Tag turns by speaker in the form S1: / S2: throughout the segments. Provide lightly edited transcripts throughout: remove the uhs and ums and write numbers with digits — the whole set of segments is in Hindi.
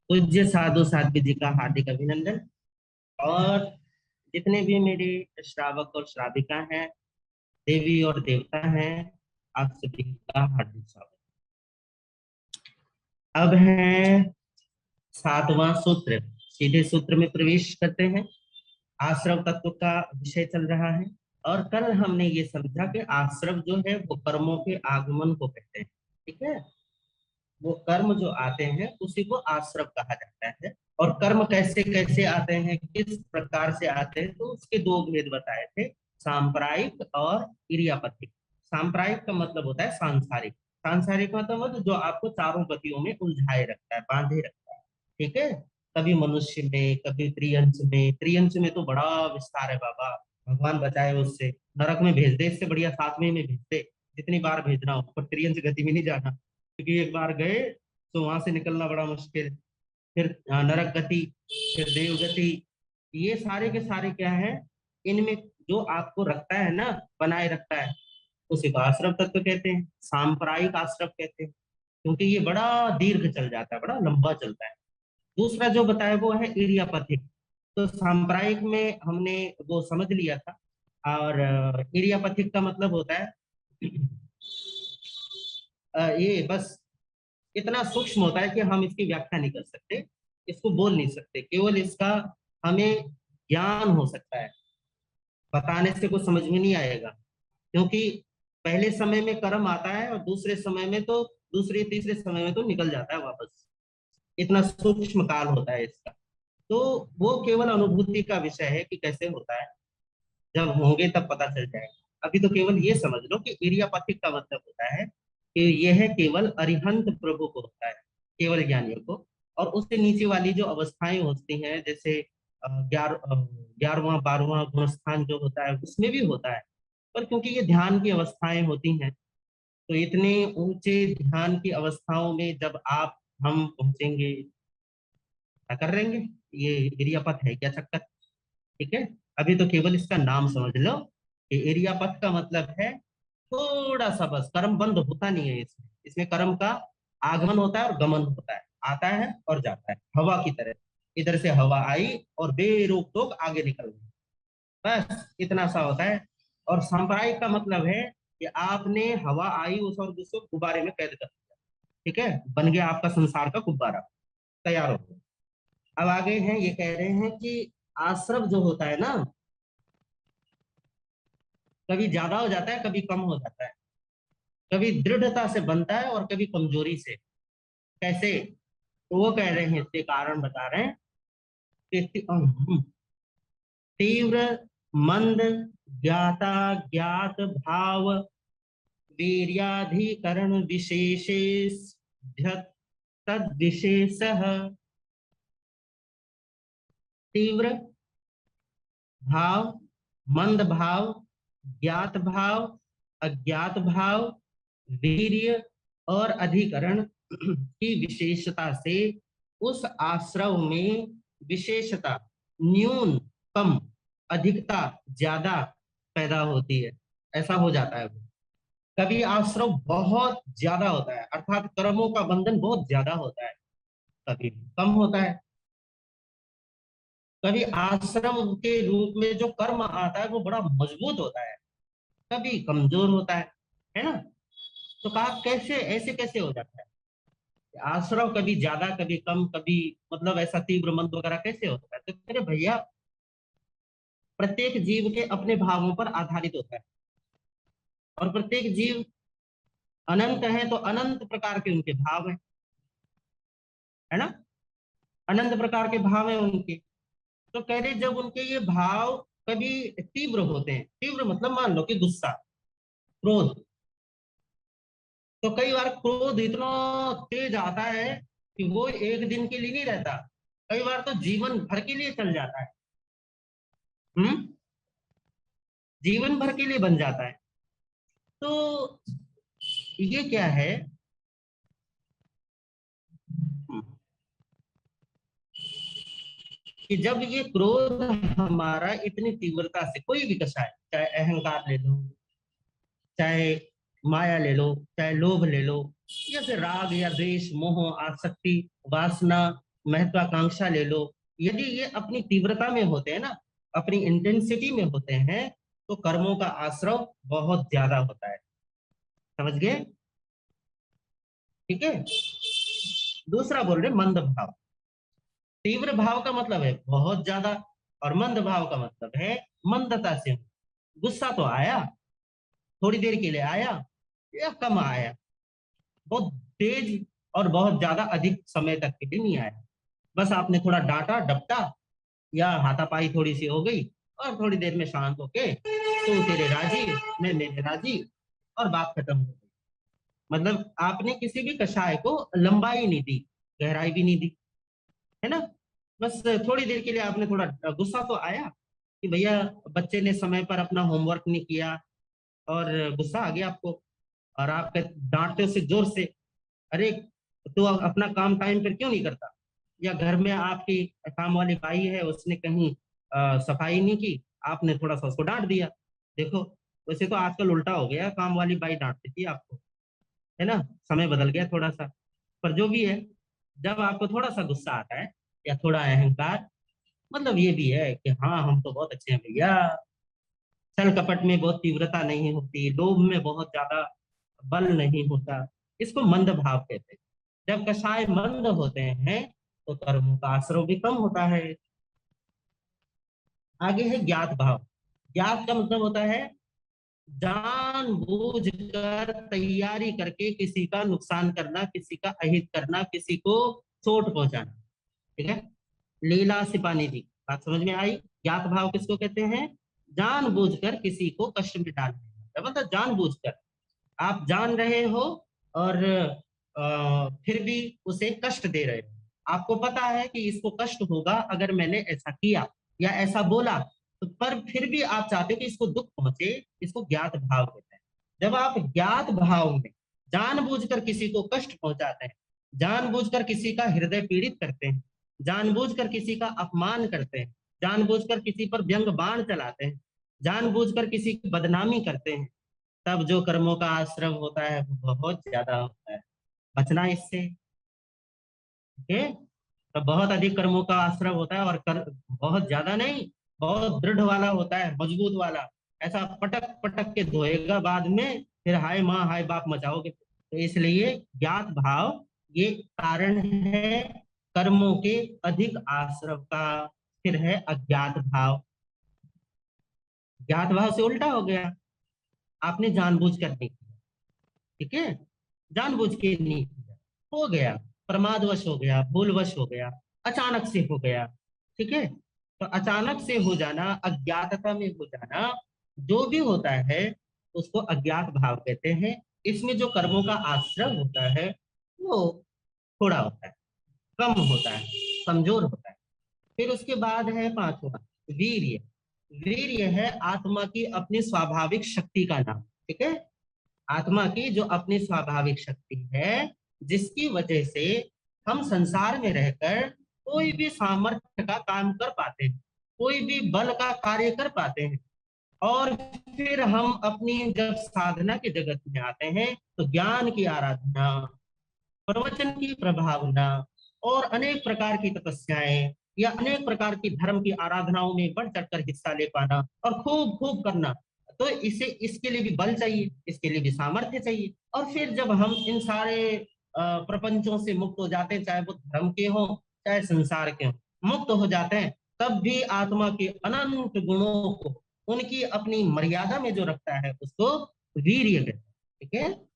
S1: पूज्य साधु साध्वी जी का हार्दिक अभिनंदन। और जितने भी मेरे श्रावक और श्राविका हैं, देवी और देवता हैं, आप सभी का हार्दिक स्वागत। अब है 7वां सूत्र। सीधे सूत्र में प्रवेश करते हैं। आश्रव तत्व का विषय चल रहा है। और कल हमने ये समझा कि आश्रव जो है वो कर्मों के आगमन को कहते हैं। ठीक है, वो कर्म जो आते हैं उसी को आश्रव कहा जाता है। और कर्म कैसे कैसे आते हैं, किस प्रकार से आते हैं, तो उसके दो भेद बताए थे, सांप्रदायिक और इरियापथिक। सांप्रदायिक का मतलब होता है सांसारिक। सांसारिक मतलब जो आपको चारों गतियों में उलझाए रखता है, बांधे रखता है। ठीक है, कभी मनुष्य में, कभी त्रियंश में। त्रियंश में तो बड़ा विस्तार है बाबा, भगवान बचाए उससे। नरक में भेज दे, इससे बढ़िया 7वें में भेज दे, जितनी बार भेजना हो, पर त्रियंश गति में नहीं जाना, क्योंकि एक बार गए तो वहां से निकलना बड़ा मुश्किल। फिर नरक गति, फिर देव गति, ये सारे के सारे क्या है, इनमें जो आपको रखता है ना, बनाए रखता है, उसी को आश्रव तत्व कहते हैं। सांप्रदायिक आश्रव कहते हैं, क्योंकि ये बड़ा दीर्घ चल जाता है, बड़ा लंबा चलता है। दूसरा जो बताया वो है इरियापथिक। तो सांप्रदायिक में हमने वो समझ लिया था। और इरियापथिक का मतलब होता है ये बस इतना सूक्ष्म होता है कि हम इसकी व्याख्या नहीं कर सकते, इसको बोल नहीं सकते, केवल इसका हमें ज्ञान हो सकता है। बताने से कुछ समझ में नहीं आएगा, क्योंकि पहले समय में कर्म आता है और दूसरे समय में तो, दूसरे तीसरे समय में तो निकल जाता है वापस। इतना सूक्ष्म काल होता है इसका। तो वो केवल अनुभूति का विषय है कि कैसे होता है, जब होंगे तब पता चल जाएगा। अभी तो केवल ये समझ लो कि इरियापथिक का मतलब होता है कि यह केवल अरिहंत प्रभु को होता है, केवल ज्ञानियों को। और उससे नीचे वाली जो अवस्थाएं होती हैं, जैसे 11वां 12वां गुणस्थान जो होता है, उसमें भी होता है। पर क्योंकि ये ध्यान की अवस्थाएं होती हैं, तो इतने ऊंचे ध्यान की अवस्थाओं में जब आप हम पहुंचेंगे, क्या कर लेंगे, ये एरिया पथ है क्या चक्कर। ठीक है, अभी तो केवल इसका नाम समझ लो कि एरिया पथ का मतलब है थोड़ा सा, बस कर्म बंद होता नहीं है इसमें। इसमें कर्म का आगमन होता है और गमन होता है, आता है और जाता है, हवा की तरह। इधर से हवा आई और बेरोक टोक आगे निकल गई, बस इतना सा होता है। और सांप्रदायिक का मतलब है कि आपने हवा आई उस और उसको गुब्बारे में कैद कर दिया। ठीक है, बन गया आपका संसार का गुब्बारा, तैयार हो गया। अब आगे हैं, ये कह रहे हैं कि आश्रव जो होता है ना, कभी ज्यादा हो जाता है, कभी कम हो जाता है, कभी दृढ़ता से बनता है और कभी कमजोरी से। कैसे, तो वो कह रहे हैं, इसके कारण बता रहे हैं कि तीव्र मंद ज्ञाता ज्ञात भाव वीर्याधिकरण विशेषेश तद विशेष। तीव्र भाव, मंद भाव, ज्ञात भाव, अज्ञात भाव, वीर्य और अधिकरण की विशेषता से उस आश्रव में विशेषता न्यून कम, अधिकता ज्यादा पैदा होती है। ऐसा हो जाता है वो। कभी आश्रव बहुत ज्यादा होता है, अर्थात कर्मों का बंधन बहुत ज्यादा होता है, कभी कम होता है। कभी आश्रम के रूप में जो कर्म आता है वो बड़ा मजबूत होता है, कभी कमजोर होता है ना। तो कहा कैसे, ऐसे कैसे हो जाता है आश्रव, कभी ज्यादा कभी कम, कभी मतलब ऐसा तीव्र मंद वगैरह कैसे होता है। तो मेरे भैया, प्रत्येक जीव के अपने भावों पर आधारित होता है, और प्रत्येक जीव अनंत है, तो अनंत प्रकार के उनके भाव है ना, अनंत प्रकार के भाव है उनके। तो कह रहे जब उनके ये भाव कभी तीव्र होते हैं, तीव्र मतलब मान लो कि गुस्सा, क्रोध, तो कई बार क्रोध इतना तेज आता है कि वो एक दिन के लिए नहीं रहता, कई बार तो जीवन भर के लिए चल जाता है। हम्म, जीवन भर के लिए बन जाता है। तो ये क्या है, कि जब ये क्रोध हमारा इतनी तीव्रता से, कोई भी कसा है, चाहे अहंकार ले लो, चाहे माया ले लो, चाहे लोभ ले लो, या फिर राग या द्वेष मोह आसक्ति वासना महत्वाकांक्षा ले लो, यदि ये अपनी तीव्रता में होते हैं ना, अपनी इंटेंसिटी में होते हैं, तो कर्मों का आश्रव बहुत ज्यादा होता है। समझ गए? ठीक है। दूसरा बोल रहे मंद भाव। तीव्र भाव का मतलब है बहुत ज्यादा, और मंद भाव का मतलब है मंदता से। गुस्सा तो आया, थोड़ी देर के लिए आया, या कम आया, बहुत तेज और बहुत ज्यादा अधिक समय तक के लिए नहीं आया। बस आपने थोड़ा डांटा डपटा, या हाथापाई थोड़ी सी हो गई, और थोड़ी देर में शांत होके तू तेरे राजी, मैं मेरे राजी, और बात खत्म हो गई। मतलब आपने किसी भी कषाय को लंबाई नहीं दी, गहराई भी नहीं दी, है ना। बस थोड़ी देर के लिए आपने थोड़ा गुस्सा तो आया कि भैया बच्चे ने समय पर अपना होमवर्क नहीं किया, और गुस्सा आ गया आपको, और आप डांटते हो से जोर से, अरे तू अपना काम टाइम पर क्यों नहीं करता। या घर में आपकी काम वाली बाई है, उसने कहीं सफाई नहीं की, आपने थोड़ा सा उसको डांट दिया। देखो, वैसे तो आजकल उल्टा हो गया, काम वाली बाई डांटती थी आपको, है ना। समय बदल गया थोड़ा सा। पर जो भी है, जब आपको थोड़ा सा गुस्सा आता है या थोड़ा अहंकार, मतलब ये भी है कि हाँ हम तो बहुत अच्छे हैं भैया, छल कपट में बहुत तीव्रता नहीं होती, लोभ में बहुत ज्यादा बल नहीं होता, इसको मंद भाव कहते हैं। जब कषाय मंद होते हैं तो कर्मों का आश्रव भी कम होता है। आगे है ज्ञात भाव। ज्ञात का मतलब होता है जानबूझकर तैयारी करके किसी का नुकसान करना, किसी का अहित करना, किसी को चोट पहुंचाना। ठीक है। लीला सिपानी जी, बात समझ में आई? ज्ञात भाव किसको कहते हैं? जानबूझकर किसी को कष्ट में डालना, मतलब जानबूझकर आप जान रहे हो, और फिर भी उसे कष्ट दे रहे हो। आपको पता है कि इसको कष्ट होगा अगर मैंने ऐसा किया या ऐसा बोला, तो पर फिर भी आप चाहते हो कि इसको दुख पहुंचे, इसको ज्ञात भाव कहते हैं। जब आप ज्ञात भाव में जानबूझकर किसी को कष्ट पहुंचाते हैं, जानबूझकर किसी का हृदय पीड़ित करते हैं, जानबूझकर किसी का अपमान करते हैं, जानबूझकर किसी पर व्यंग बाण चलाते हैं, जानबूझकर किसी की बदनामी करते हैं, तब जो कर्मों का आश्रम होता है वो बहुत ज्यादा होता है। बचना इससे। ठीक है। तो बहुत अधिक कर्मों का आश्रम होता है, और बहुत ज्यादा नहीं, बहुत दृढ़ वाला होता है, मजबूत वाला। ऐसा पटक पटक के धोएगा बाद में, फिर हाय माँ हाय बाप मचाओगे। तो इसलिए ज्ञात भाव ये कारण है कर्मों के अधिक आश्रव का। फिर है अज्ञात भाव। ज्ञात भाव से उल्टा हो गया, आपने जानबूझ कर नहीं किया। ठीक है। जानबूझ के नहीं किया, हो गया, प्रमादवश हो गया, भूलवश हो गया, अचानक से हो गया। ठीक है। तो अचानक से हो जाना, अज्ञातता में हो जाना, जो भी होता है उसको अज्ञात भाव कहते हैं। इसमें जो कर्मों का आश्रय होता है वो थोड़ा होता है, कम होता है, कमजोर होता है। फिर उसके बाद है पांचवा, वीर्य। वीर्य है आत्मा की अपनी स्वाभाविक शक्ति का नाम। ठीक है। आत्मा की जो अपनी स्वाभाविक शक्ति है, जिसकी वजह से हम संसार में रहकर कोई भी सामर्थ्य का काम कर पाते हैं, कोई भी बल का कार्य कर पाते हैं। और फिर हम अपनी जब साधना के जगत में आते हैं तो ज्ञान की आराधना, प्रवचन की प्रभावना, और अनेक प्रकार की तपस्याएं या अनेक प्रकार की धर्म की आराधनाओं में बढ़ चढ़कर हिस्सा ले पाना और खूब खूब करना, तो इसे इसके लिए भी बल चाहिए, इसके लिए भी सामर्थ्य चाहिए। और फिर जब हम इन सारे प्रपंचों से मुक्त हो जाते हैं, चाहे वो धर्म के हों चाहे संसार के हों, मुक्त हो जाते हैं, तब भी आत्मा के अनंत गुणों को उनकी अपनी मर्यादा में जो रखता है उसको वीर्य कहते हैं। ठीक है।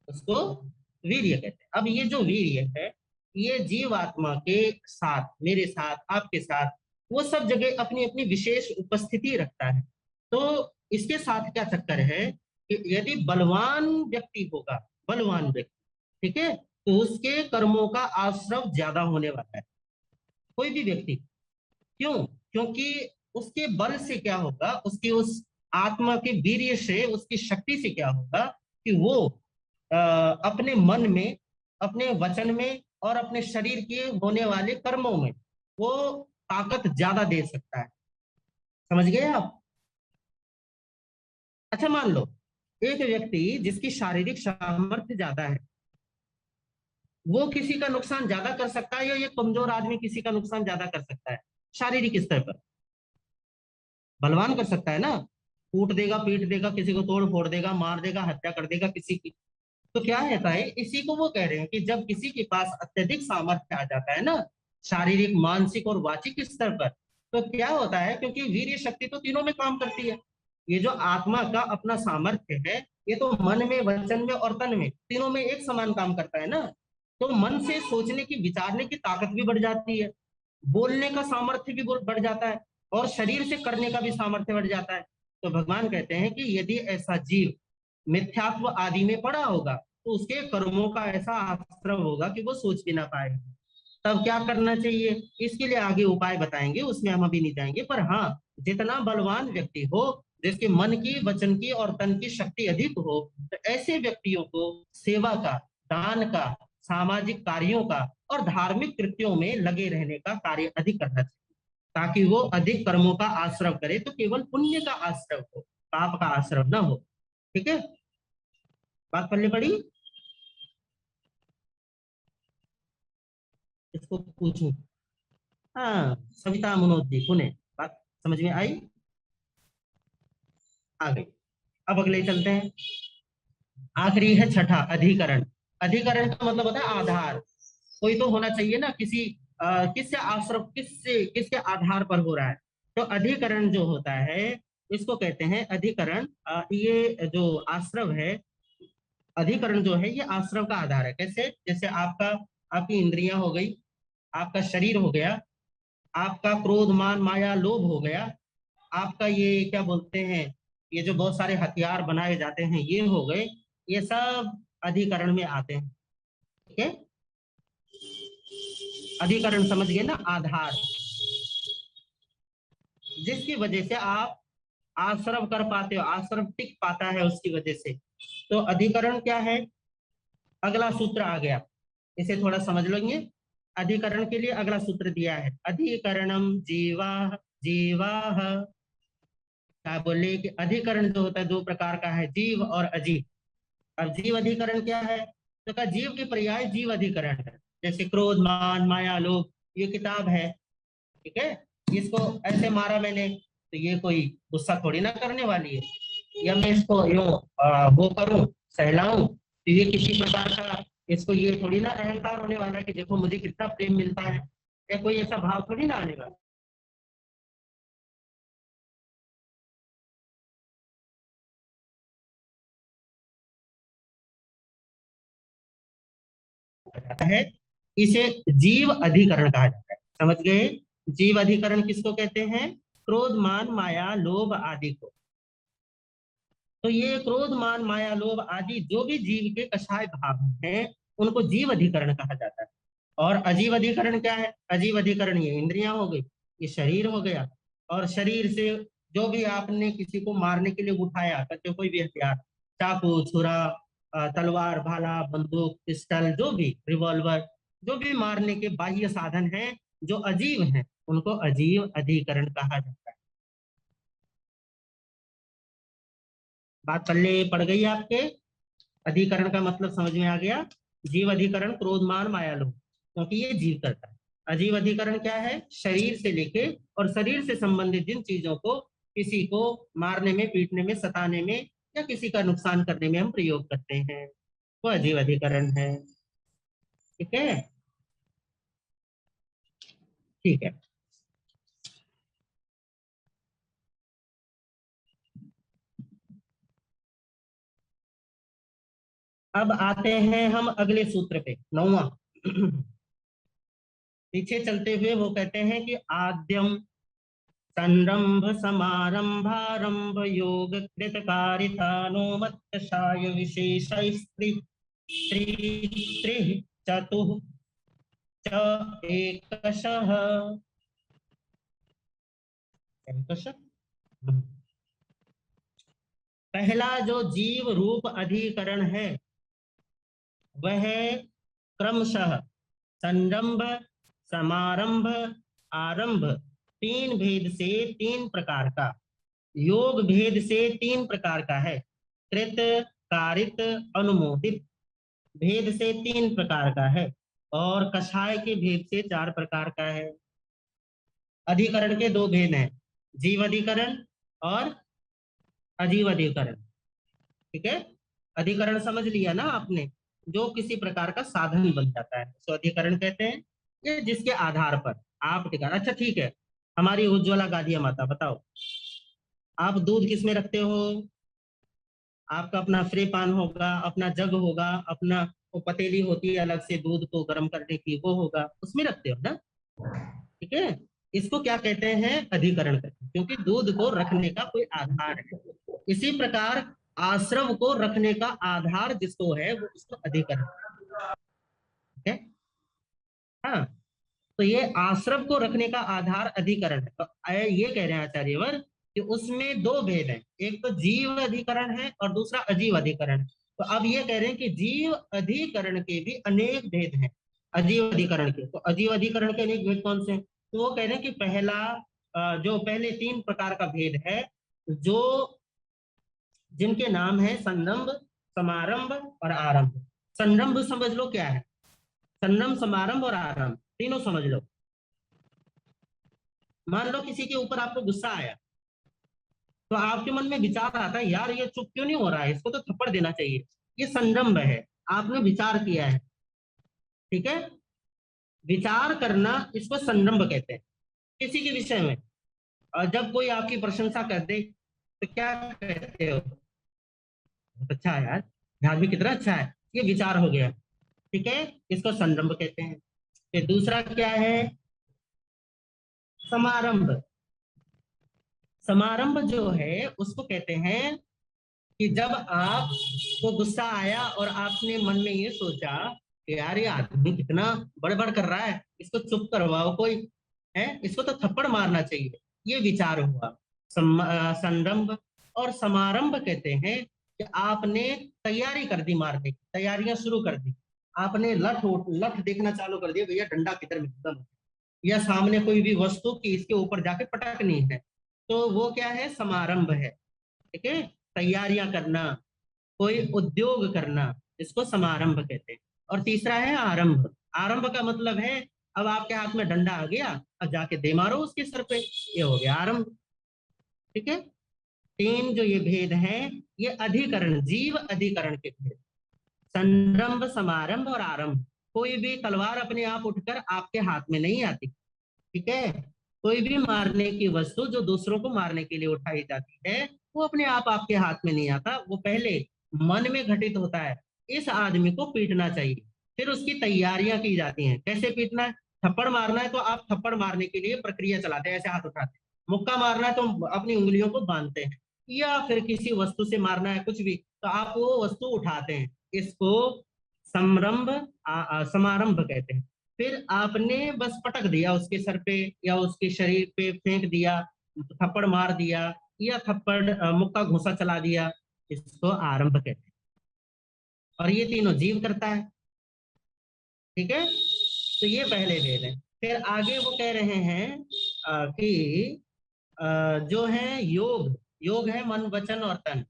S1: उसको वीर्य कहते हैं। अब ये जो वीर्य है, ये जीव आत्मा के साथ, मेरे साथ, आपके साथ, वो सब जगह अपनी अपनी विशेष उपस्थिति रखता है। तो इसके साथ क्या चक्कर है कि यदि बलवान व्यक्ति होगा, बलवान व्यक्ति, ठीक है, तो उसके कर्मों का आश्रव ज्यादा होने वाला है। कोई भी व्यक्ति, क्यों? क्योंकि उसके बल से क्या होगा, उसकी उस आत्मा के वीर्य से, उसकी शक्ति से क्या होगा कि वो अपने मन में, अपने वचन में और अपने शरीर के होने वाले कर्मों में वो ताकत ज्यादा दे सकता है। समझ गए आप? अच्छा, मान लो एक व्यक्ति जिसकी शारीरिक सामर्थ्य ज्यादा है, वो किसी का नुकसान ज्यादा कर सकता है या ये कमजोर आदमी किसी का नुकसान ज्यादा कर सकता है शारीरिक स्तर पर? बलवान कर सकता है ना, कूट देगा, पीट देगा, किसी को तोड़ फोड़ देगा, मार देगा, हत्या कर देगा किसी की। तो क्या रहता है, इसी को वो कह रहे हैं कि जब किसी के पास अत्यधिक सामर्थ्य आ जाता है ना, शारीरिक, मानसिक और वाचिक स्तर पर, तो क्या होता है, क्योंकि वीर्य शक्ति तो तीनों में काम करती है। ये जो आत्मा का अपना सामर्थ्य है, ये तो मन में, वचन में और तन में, तीनों में एक समान काम करता है ना। तो मन से सोचने की, विचारने की ताकत भी बढ़ जाती है, बोलने का सामर्थ्य भी बढ़ जाता है, और शरीर से करने का भी सामर्थ्य बढ़ जाता है। तो भगवान कहते हैं कि यदि ऐसा जीव मिथ्यात्व आदि में पड़ा होगा, तो उसके कर्मों का ऐसा आश्रम होगा कि वो सोच भी ना पाएगा। तब क्या करना चाहिए, इसके लिए आगे उपाय बताएंगे, उसमें हम अभी नहीं जाएंगे। पर हाँ, जितना बलवान व्यक्ति हो, जिसके मन की, वचन की और तन की शक्ति अधिक हो, तो ऐसे व्यक्तियों को सेवा का, दान का, सामाजिक कार्यों का और धार्मिक कृत्यों में लगे रहने का कार्य अधिक करना चाहिए, ताकि वो अधिक कर्मों का आश्रव करे, तो केवल पुण्य का आश्रव हो, पाप का आश्रव ना हो। ठीक है, बात पल्ले पड़ी? इसको पूछूं? हाँ, सविता मनोज जी, पुणे। बात समझ में आई? आ गई। अब अगले चलते हैं। आखिरी है छठा, अधिकरण। अधिकरण का मतलब होता है आधार। कोई तो होना चाहिए ना, किसी किससे आश्रव, किससे, किसके आधार पर हो रहा है। तो अधिकरण जो होता है, इसको कहते हैं अधिकरण। ये जो आश्रव है, अधिकरण जो है, ये आश्रव का आधार है। कैसे? जैसे आपका, आपकी इंद्रियां हो गई, आपका शरीर हो गया, आपका क्रोध, मान, माया, लोभ हो गया, आपका ये क्या बोलते हैं, ये जो बहुत सारे हथियार बनाए जाते हैं, ये हो गए, ये सब अधिकरण में आते हैं। ठीक है, अधिकरण समझ गए ना, आधार, जिसकी वजह से आप आश्रव कर पाते हो, आश्रव टिक पाता है उसकी वजह से। तो अधिकरण क्या है? अगला सूत्र आ गया, इसे थोड़ा समझ लेंगे। अधिकरण के लिए अगला सूत्र दिया है, अधिकरणम जीवा, जीवा, क्या बोले कि अधिकरण जो होता है दो प्रकार का है, जीव और अजीव। अब जीव अधिकरण क्या है? तो कहा जीव के पर्याय जीव अधिकरण है। जैसे क्रोध, मान, माया, लोभ, ये किताब है, ठीक है, इसको ऐसे मारा मैंने, तो ये कोई गुस्सा थोड़ी ना करने वाली है, या मैं इसको यूं वो करूं, सहलाऊं, तो ये किसी प्रकार का, इसको ये थोड़ी ना अहंकार होने वाला है कि देखो मुझे कितना प्रेम मिलता है, या कोई ऐसा भाव थोड़ी ना आने वाला है। इसे जीव अधिकरण कहा जाता है। समझ गए? जीव अधिकरण किसको कहते हैं? क्रोध, मान, माया, लोभ आदि को। तो ये क्रोध, मान, माया, लोभ आदि जो भी जीव के कषाय भाव हैं, उनको जीव अधिकरण कहा जाता है। और अजीव अधिकरण क्या है? अजीव अधिकरण ये इंद्रियां हो गई, ये शरीर हो गया, और शरीर से जो भी आपने किसी को मारने के लिए उठाया करते, कोई भी हथियार, चाकू, छुरा, तलवार, भाला, बंदूक, पिस्टल, जो भी, रिवॉल्वर, जो भी मारने के बाह्य साधन हैं, जो अजीव हैं, उनको अजीव अधिकरण कहा जाता है। बात पल्ले पड़ गई आपके? अधिकरण का मतलब समझ में आ गया? जीव अधिकरण क्रोध, मान, माया, लोभ, क्योंकि ये जीव करता है। अजीव अधिकरण क्या है? शरीर से लेके और शरीर से संबंधित जिन चीजों को किसी को मारने में, पीटने में, सताने में या किसी का नुकसान करने में हम प्रयोग करते हैं, वो अजीव अधिकरण है। ठीक है, ठीक है। अब आते हैं हम अगले सूत्र पे, नौवां। पीछे चलते हुए वो कहते हैं कि आद्यम संरंभ समारंभारंभ योग कृत कारितानो मत्स्याय विशेष स्त्री चतुः च एकशः। एकशः। पहला जो जीव रूप अधिकरण है, वह क्रमशः संरंभ, समारंभ, आरंभ, तीन भेद से तीन प्रकार का, योग भेद से तीन प्रकार का है। कृत, कारित, अनुमोदित। भेद से 3 प्रकार का है और कषाय के भेद से 4 प्रकार का है। अधिकरण के 2 भेद हैं, जीव अधिकरण और अजीव अधिकरण। ठीक है, अधिकरण समझ लिया ना आपने, जो किसी प्रकार का साधन बन जाता है सो अधिकरण कहते हैं, ये जिसके आधार पर आप टिका। अच्छा ठीक है, हमारी उज्ज्वला गाधिया माता बताओ, आप दूध किसमें रखते हो? आपका अपना फ्रे पान होगा, अपना जग होगा, अपना वो पतीली होती है अलग से दूध को गर्म करने की, वो होगा, उसमें रखते हो ना। ठीक है, इसको क्या कहते हैं? अधिकरण कहते हैं, क्योंकि दूध को रखने का कोई आधार है। इसी प्रकार आश्रव को रखने का आधार जिसको है वो उसको अधिकरण। ठीक है, हाँ, तो ये आश्रव को रखने का आधार अधिकरण है। तो ये कह रहे हैं आचार्यवर कि उसमें 2 भेद हैं, एक तो जीव अधिकरण है और दूसरा अजीव अधिकरण है। तो अब ये कह रहे हैं कि जीव अधिकरण के भी अनेक भेद हैं अजीव अधिकरण के। तो अजीव अधिकरण के अनेक भेद कौन से हैं? तो वो कह रहे हैं कि पहला जो पहले 3 प्रकार का भेद है, जो जिनके नाम है संरंभ, समारंभ और आरंभ। संरंभ समझ लो क्या है, संरंभ, समारंभ और आरंभ तीनों समझ लो। मान लो किसी के ऊपर आपको गुस्सा आया, तो आपके मन में विचार आता है, यार ये चुप क्यों नहीं हो रहा है, इसको तो थप्पड़ देना चाहिए। ये संरंभ है, आपने विचार किया है। ठीक है, विचार करना इसको संरंभ कहते हैं किसी के विषय में। और जब कोई आपकी प्रशंसा कर दे तो क्या कहते हो? बहुत अच्छा है यार, ये आदमी कितना अच्छा है, ये विचार हो गया। ठीक है, इसको संरंभ कहते हैं। फिर दूसरा क्या है? समारंभ। समारंभ जो है उसको कहते हैं कि जब आपको गुस्सा आया और आपने मन में ये सोचा कि यार ये आदमी कितना बड़बड़ कर रहा है, इसको चुप करवाओ कोई, है इसको तो थप्पड़ मारना चाहिए, ये विचार हुआ। संरंभ। और समारंभ कहते हैं कि आपने तैयारी कर दी, मारने की तैयारियां शुरू कर दी, आपने लठ देखना चालू कर दिया, भैया डंडा किधर मिलता है, या सामने कोई भी वस्तु की इसके ऊपर जाके पटकनी है, तो वो क्या है? समारंभ है। ठीक है, तैयारियां करना, कोई उद्योग करना, इसको समारंभ कहते हैं। और तीसरा है आरंभ। आरंभ का मतलब है अब आपके हाथ में डंडा आ गया, अब जाके दे मारो उसके सर पे, ये हो गया आरंभ। ठीक है, 3 जो ये भेद हैं, ये अधिकरण, जीव अधिकरण के भेद, संरंभ, समारंभ और आरंभ। कोई भी तलवार अपने आप उठकर आपके हाथ में नहीं आती। ठीक है, कोई भी मारने की वस्तु जो दूसरों को मारने के लिए उठाई जाती है, वो अपने आप आपके हाथ में नहीं आता, वो पहले मन में घटित होता है, इस आदमी को पीटना चाहिए, फिर उसकी तैयारियां की जाती हैं। कैसे पीटना है? थप्पड़ मारना है तो आप थप्पड़ मारने के लिए प्रक्रिया चलाते हैं, ऐसे हाथ उठाते हैं। मुक्का मारना है तो अपनी उंगलियों को बांधते हैं, या फिर किसी वस्तु से मारना है कुछ भी, तो आप वो वस्तु उठाते हैं, इसको समरंभ, समारंभ कहते हैं। फिर आपने बस पटक दिया उसके सर पे या उसके शरीर पे फेंक दिया, थप्पड़ मार दिया, या थप्पड़ मुक्का घुसा चला दिया, इसको आरंभ कहते हैं। और ये तीनों जीव करता है। ठीक है, तो ये पहले भेद है। फिर आगे वो कह रहे हैं कि जो है योग, योग है मन, वचन और तन,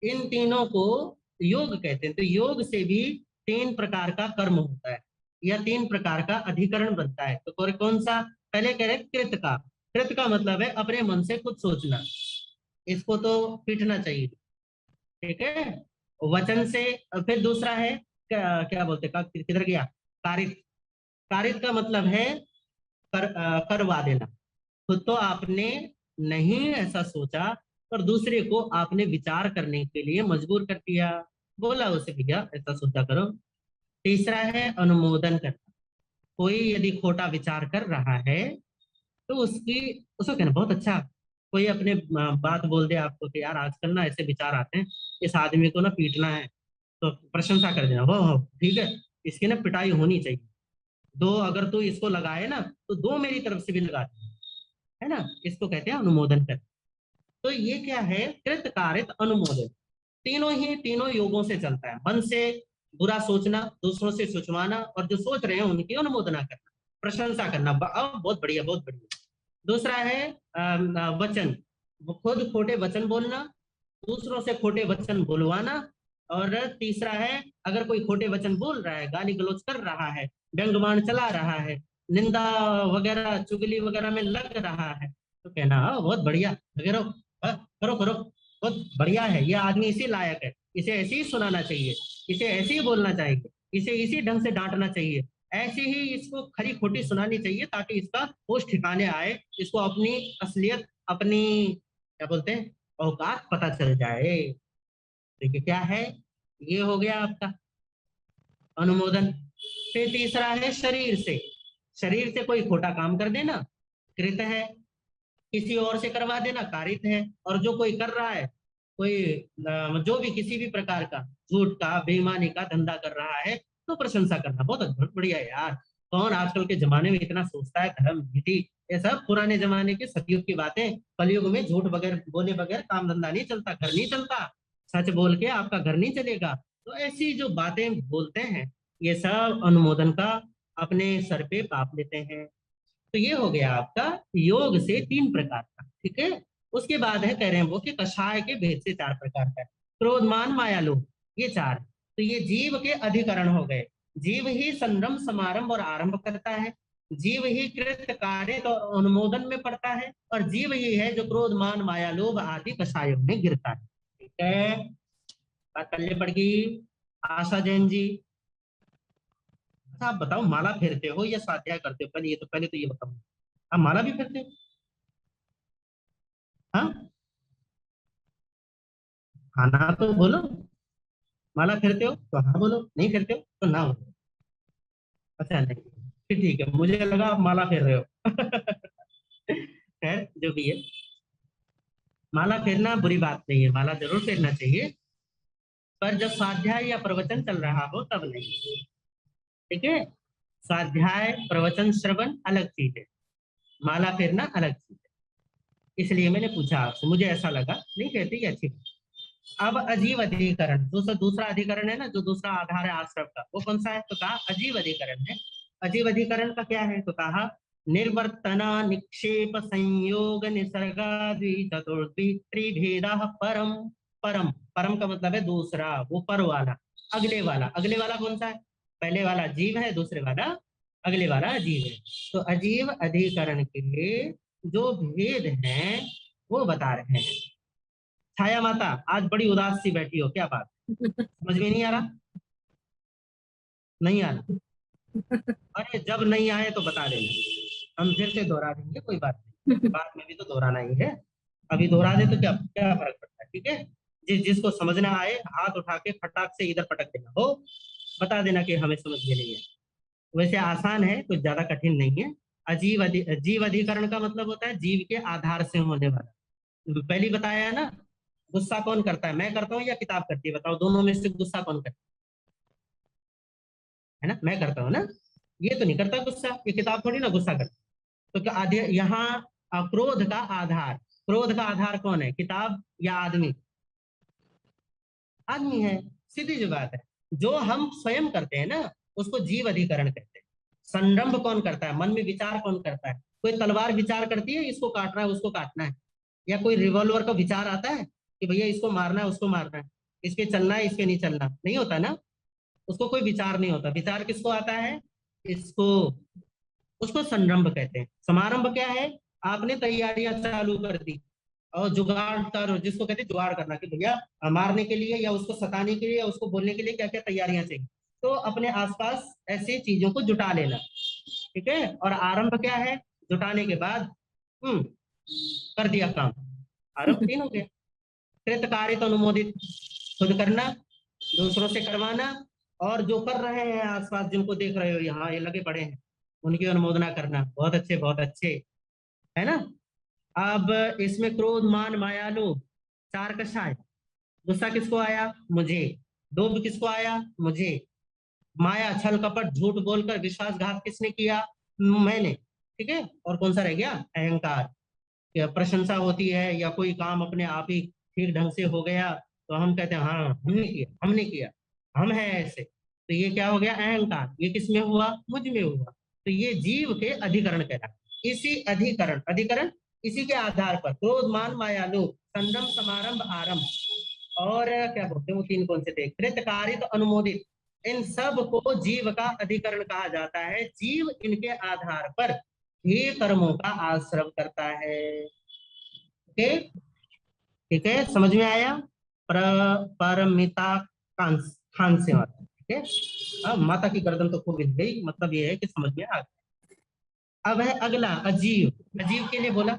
S1: इन तीनों को योग कहते हैं। तो योग से भी 3 प्रकार का कर्म होता है, या 3 प्रकार का अधिकरण बनता है। तो कौन सा? पहले कह रहे हैं कृत का। कृत का मतलब है अपने मन से कुछ सोचना, इसको तो पीटना चाहिए। ठीक है, वचन से। फिर दूसरा है क्या बोलते हैं, किधर गया? कारित। कारित का मतलब है करवा देना। खुद तो आपने नहीं ऐसा सोचा, पर दूसरे को आपने विचार करने के लिए मजबूर कर दिया, बोला उसे भैया ऐसा सोचा करो। तीसरा है अनुमोदन करना। कोई यदि खोटा विचार कर रहा है तो उसको कहना बहुत अच्छा। कोई अपने बात बोल दे आपको कि यार आजकल ना ऐसे विचार आते हैं, इस आदमी को ना पीटना है, तो प्रशंसा कर देना, हो ठीक है, इसकी ना पिटाई होनी चाहिए, दो अगर तू इसको लगाए ना तो 2 मेरी तरफ से भी लगा दे, है ना, इसको कहते हैं अनुमोदन कर। तो ये क्या है? कृत, कारित, अनुमोदन। तीनों योगों से चलता है। मन से बुरा सोचना, दूसरों से सोचवाना, और जो सोच रहे हैं उनकी अनुमोदना करना, प्रशंसा करना, बहुत बढ़िया बहुत बढ़िया। दूसरा है वचन, खुद खोटे वचन बोलना, दूसरों से खोटे वचन बुलवाना। और तीसरा है अगर कोई खोटे वचन बोल रहा है, गाली गलौज कर रहा है, व्यंग्यबाण चला रहा है, निंदा वगैरह चुगली वगैरह में लग रहा है, तो कहना हाँ बहुत बढ़िया, लगे रहो, हाँ, करो करो, बहुत बढ़िया है, ये आदमी इसी लायक है, इसे ऐसे ही सुनाना चाहिए, इसे ऐसे ही बोलना चाहिए, इसे इसी ढंग से डांटना चाहिए, ऐसे ही इसको खरी खोटी सुनानी चाहिए, ताकि इसका होश ठिकाने आए, इसको अपनी असलियत, अपनी क्या बोलते हैं, औकात पता चल जाए। देखिए क्या है, ये हो गया आपका अनुमोदन। फिर तीसरा है शरीर से। शरीर से कोई खोटा काम कर देना कृत है, किसी और से करवा देना कारित है, और जो कोई कर रहा है, कोई जो भी किसी भी प्रकार का झूठ का बेईमानी का धंधा कर रहा है, तो प्रशंसा करना, बहुत बहुत बढ़िया है यार। कौन आजकल के जमाने में इतना सोचता है, धर्म नीति ये सब पुराने जमाने के सतयुग की बातें। कलयुग में झूठ बगैर बोले बगैर काम धंधा नहीं चलता, घर नहीं चलता, सच बोल के आपका घर नहीं चलेगा। तो ऐसी जो बातें बोलते हैं, ये सब अनुमोदन का अपने सर पे पाप लेते हैं। तो ये हो गया आपका योग से 3 प्रकार का, ठीक है। उसके बाद है, कह रहे हैं वो कि कषाय के भेद से 4 प्रकार का है। क्रोध मान माया लोभ, ये 4। तो ये जीव के अधिकरण हो गए। जीव ही संरंभ समारंभ और आरंभ करता है, जीव ही कृत कार्य और अनुमोदन में पड़ता है, और जीव ही है जो क्रोध मान माया लोभ आदि कषायों में गिरता है। ठीक है, बात पल्ले पड़ गई। आशा जैन जी, अच्छा आप बताओ, माला फेरते हो या स्वाध्याय करते हो? पहले तो ये बताओ, आप माला भी फेरते हो? हाँ, हाँ ना तो बोलो। माला फेरते हो तो हाँ बोलो, नहीं फेरते हो तो ना बोलो। अच्छा नहीं, फिर ठीक है, मुझे लगा आप माला फेर रहे हो। खैर जो भी है, माला फेरना बुरी बात नहीं है, माला जरूर फेरना चाहिए, पर जब स्वाध्याय या प्रवचन चल रहा हो तब नहीं। ठीक है, स्वाध्याय प्रवचन श्रवण अलग चीज है, माला फेरना अलग चीज है। इसलिए मैंने पूछा आपसे, मुझे ऐसा लगा, नहीं कहती अच्छी बात। अब अजीव अधिकरण, दूसरा दूसरा अधिकरण है ना, जो दूसरा आधार है आश्रम का, वो कौन सा है? तो कहा अजीव अधिकरण है। अजीव अधिकरण का क्या है? तो कहा निर्वर्तना निक्षेप संयोग निसर्गा द्विचतुर्द्वि त्रिभेदा परम। परम, परम का मतलब है दूसरा, वो पर वाला, अगले वाला। अगले वाला कौन सा है? पहले वाला जीव है, दूसरे वाला अगले वाला अजीव है। तो अजीव अधिकरण के जो भेद हैं वो बता रहे हैं। छाया माता, आज बड़ी उदास सी बैठी हो, क्या बात? समझ में नहीं आ रहा? नहीं आ रहा? अरे जब नहीं आए तो बता देना, हम फिर से दोहरा देंगे, कोई बात नहीं, बाद में भी तो दोहराना ही है। अभी दोहरा दे तो क्या क्या फर्क पड़ता है? ठीक है, जिसको समझना आए हाथ उठा के फटाक से इधर पटक देना हो, बता देना कि हमें समझ में नहीं है। वैसे आसान है, कुछ ज्यादा कठिन नहीं है। जीव अधिकरण का मतलब होता है जीव के आधार से होने वाला। पहले ही बताया है ना, गुस्सा कौन करता है? मैं करता हूँ या किताब करती है? बताओ, दोनों में से गुस्सा कौन करता है? ना, मैं करता हूँ ना। ये तो नहीं करता गुस्सा, ये किताब थोड़ी ना गुस्सा करती। तो क्या आधे यहाँ क्रोध का आधार, क्रोध का आधार कौन है? किताब या आदमी? आदमी है, सीधी सी बात है। जो हम स्वयं करते हैं ना, उसको जीव अधिकरण कहते हैं। संरंभ कौन करता है? मन में विचार कौन करता है? कोई तलवार विचार करती है इसको काटना है उसको काटना है, या कोई रिवॉल्वर का विचार आता है कि भैया इसको मारना है उसको मारना है, इस पे चलना है इस पे नहीं चलना? नहीं होता ना, उसको कोई विचार नहीं होता। विचार किसको आता है? इसको, उसको संरंभ कहते हैं। समारंभ क्या है? आपने तैयारियां चालू कर दी, और जुगाड़ कर, जिसको कहते हैं जुगाड़ करना, कि भैया मारने के लिए या उसको सताने के लिए या उसको बोलने के लिए क्या क्या तैयारियां चाहिए, तो अपने आसपास ऐसी चीजों को जुटा लेना। ठीक है, और आरंभ क्या है? जुटाने के बाद कर दिया काम, आरंभ 3 हो गया। कृत कार्य अनुमोदित, खुद करना, दूसरों से करवाना, और जो कर रहे हैं आसपास जिनको देख रहे हो, यहाँ ये लगे पड़े हैं, उनकी अनुमोदना करना। बहुत अच्छे बहुत अच्छे, है ना। अब इसमें क्रोध मान माया लोभ 4 कषाय। गुस्सा किसको आया? मुझे। लोभ किसको आया? मुझे। माया छल कपट झूठ बोलकर विश्वासघात किसने किया? मैंने। ठीक है, और कौन सा रह गया? अहंकार। या प्रशंसा होती है या कोई काम अपने आप ही ठीक ढंग से हो गया, तो हम कहते हैं हाँ हमने किया हमने किया, हम हैं ऐसे। तो ये क्या हो गया? अहंकार। ये किस में हुआ? मुझ में हुआ। तो ये जीव के अधिकरण कहलाता है। इसी अधिकरण, अधिकरण इसी के आधार पर क्रोध मान माया लोभ संरंभ समारंभ आरंभ और क्या बोलते हैं वो तीन कौन से थे, कृतकारित, अनुमोदित, इन सब को जीव का अधिकरण कहा जाता है। जीव इनके आधार पर ही कर्मों का आश्रव करता है। ओके, ठीक है, समझ में आया। पर परमिता कांस खान से माता, ठीक है। माता की गर्दन तो खूब हिल गई, मतलब ये है कि समझ में आ गया। अब है अगला अजीव। अजीव के लिए बोला,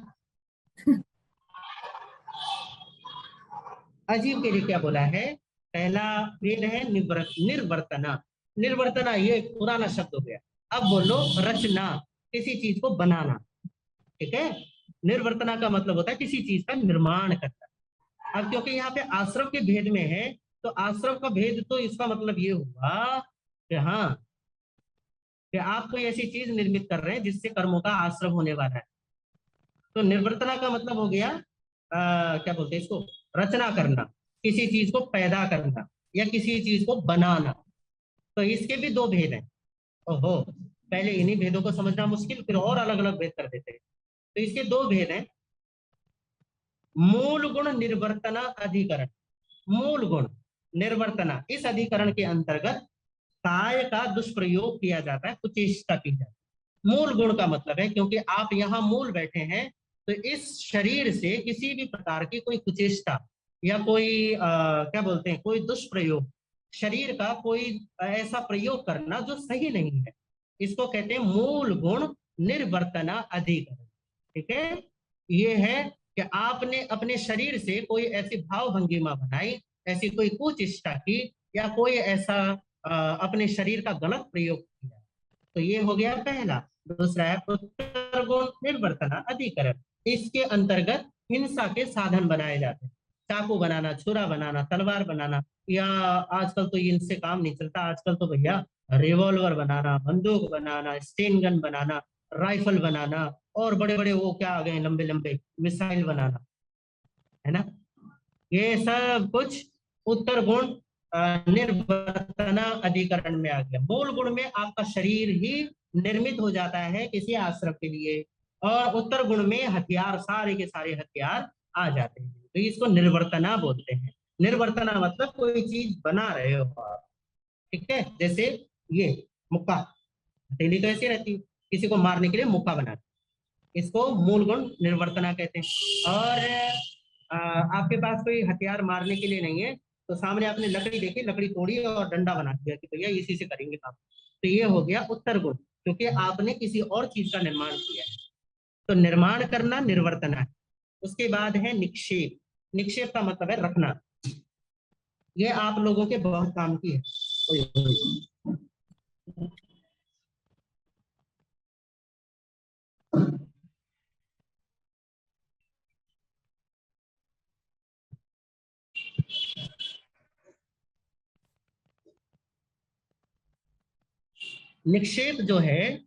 S1: अजीव के लिए क्या बोला है। पहला वेद है निर्वर्तना। निर्वर्तना ये एक पुराना शब्द हो गया। अब बोलो रचना, किसी चीज को बनाना, ठीक है। निर्वर्तना का मतलब होता है किसी चीज का निर्माण करना। अब क्योंकि यहाँ पे आश्रम के भेद में है, तो आश्रम का भेद तो इसका मतलब ये हुआ कि हाँ, कि आप कोई ऐसी चीज निर्मित कर रहे हैं जिससे कर्मों का आश्रम होने वाला है। तो निर्वर्तना का मतलब हो गया क्या बोलते हैं इसको, रचना करना, किसी चीज को पैदा करना या किसी चीज को बनाना। तो इसके भी दो भेद हैं। ओहो, पहले इन्हीं भेदों को समझना मुश्किल, फिर और अलग अलग भेद कर देते हैं। तो इसके दो भेद हैं। मूल गुण निर्वर्तना अधिकरण। मूल गुण निर्वर्तना, इस अधिकरण के अंतर्गत काय का दुष्प्रयोग किया जाता है, कुचेष्टा की जाती है। मूल गुण का मतलब है क्योंकि आप यहाँ मूल बैठे हैं, तो इस शरीर से किसी भी प्रकार की कोई कुचेष्टा या कोई क्या बोलते हैं कोई दुष्प्रयोग, शरीर का कोई ऐसा प्रयोग करना जो सही नहीं है, इसको कहते हैं मूल गुण निर्वर्तना अधिकरण। ठीक है, ये है कि आपने अपने शरीर से कोई ऐसी भाव भंगिमा बनाई, ऐसी कोई कुचेष्टा की, या कोई ऐसा अपने शरीर का गलत प्रयोग किया। तो ये हो गया पहला। दूसरा है उत्तर गुण निर्वर्तना अधिकरण। इसके अंतर्गत हिंसा के साधन बनाए जाते हैं। चाकू बनाना, छुरा बनाना, तलवार बनाना, या आजकल तो इनसे काम नहीं चलता, आजकल तो भैया रिवॉल्वर बनाना, बंदूक बनाना, स्टेन गन बनाना, राइफल बनाना, और बड़े बड़े वो क्या आ गए लंबे लंबे मिसाइल बनाना, है ना। ये सब कुछ उत्तर गुण निर्वर्तना अधिकरण में आ गया। मूल गुण में आपका शरीर ही निर्मित हो जाता है किसी आश्रम के लिए, और उत्तर गुण में हथियार, सारे के सारे हथियार आ जाते हैं। तो इसको निर्वर्तना बोलते हैं। निर्वर्तना मतलब कोई चीज बना रहे हो आप, ठीक है। जैसे ये मुक्का, हथेली तो ऐसी रहती है, किसी को मारने के लिए मुक्का बनाना, इसको मूल गुण निर्वर्तना कहते हैं। और आपके पास कोई हथियार मारने के लिए नहीं है, तो सामने आपने लकड़ी देखी, लकड़ी तोड़ी और डंडा बना दिया कि भैया इसी से करेंगे काम, तो ये हो गया उत्तर गुण, क्योंकि आपने किसी और चीज का निर्माण किया है। तो निर्माण करना निर्वर्तना है। उसके बाद है निक्षेप। निक्षेप का मतलब है रखना। ये आप लोगों के बहुत काम की है। ओए, ओए। निक्षेप जो है,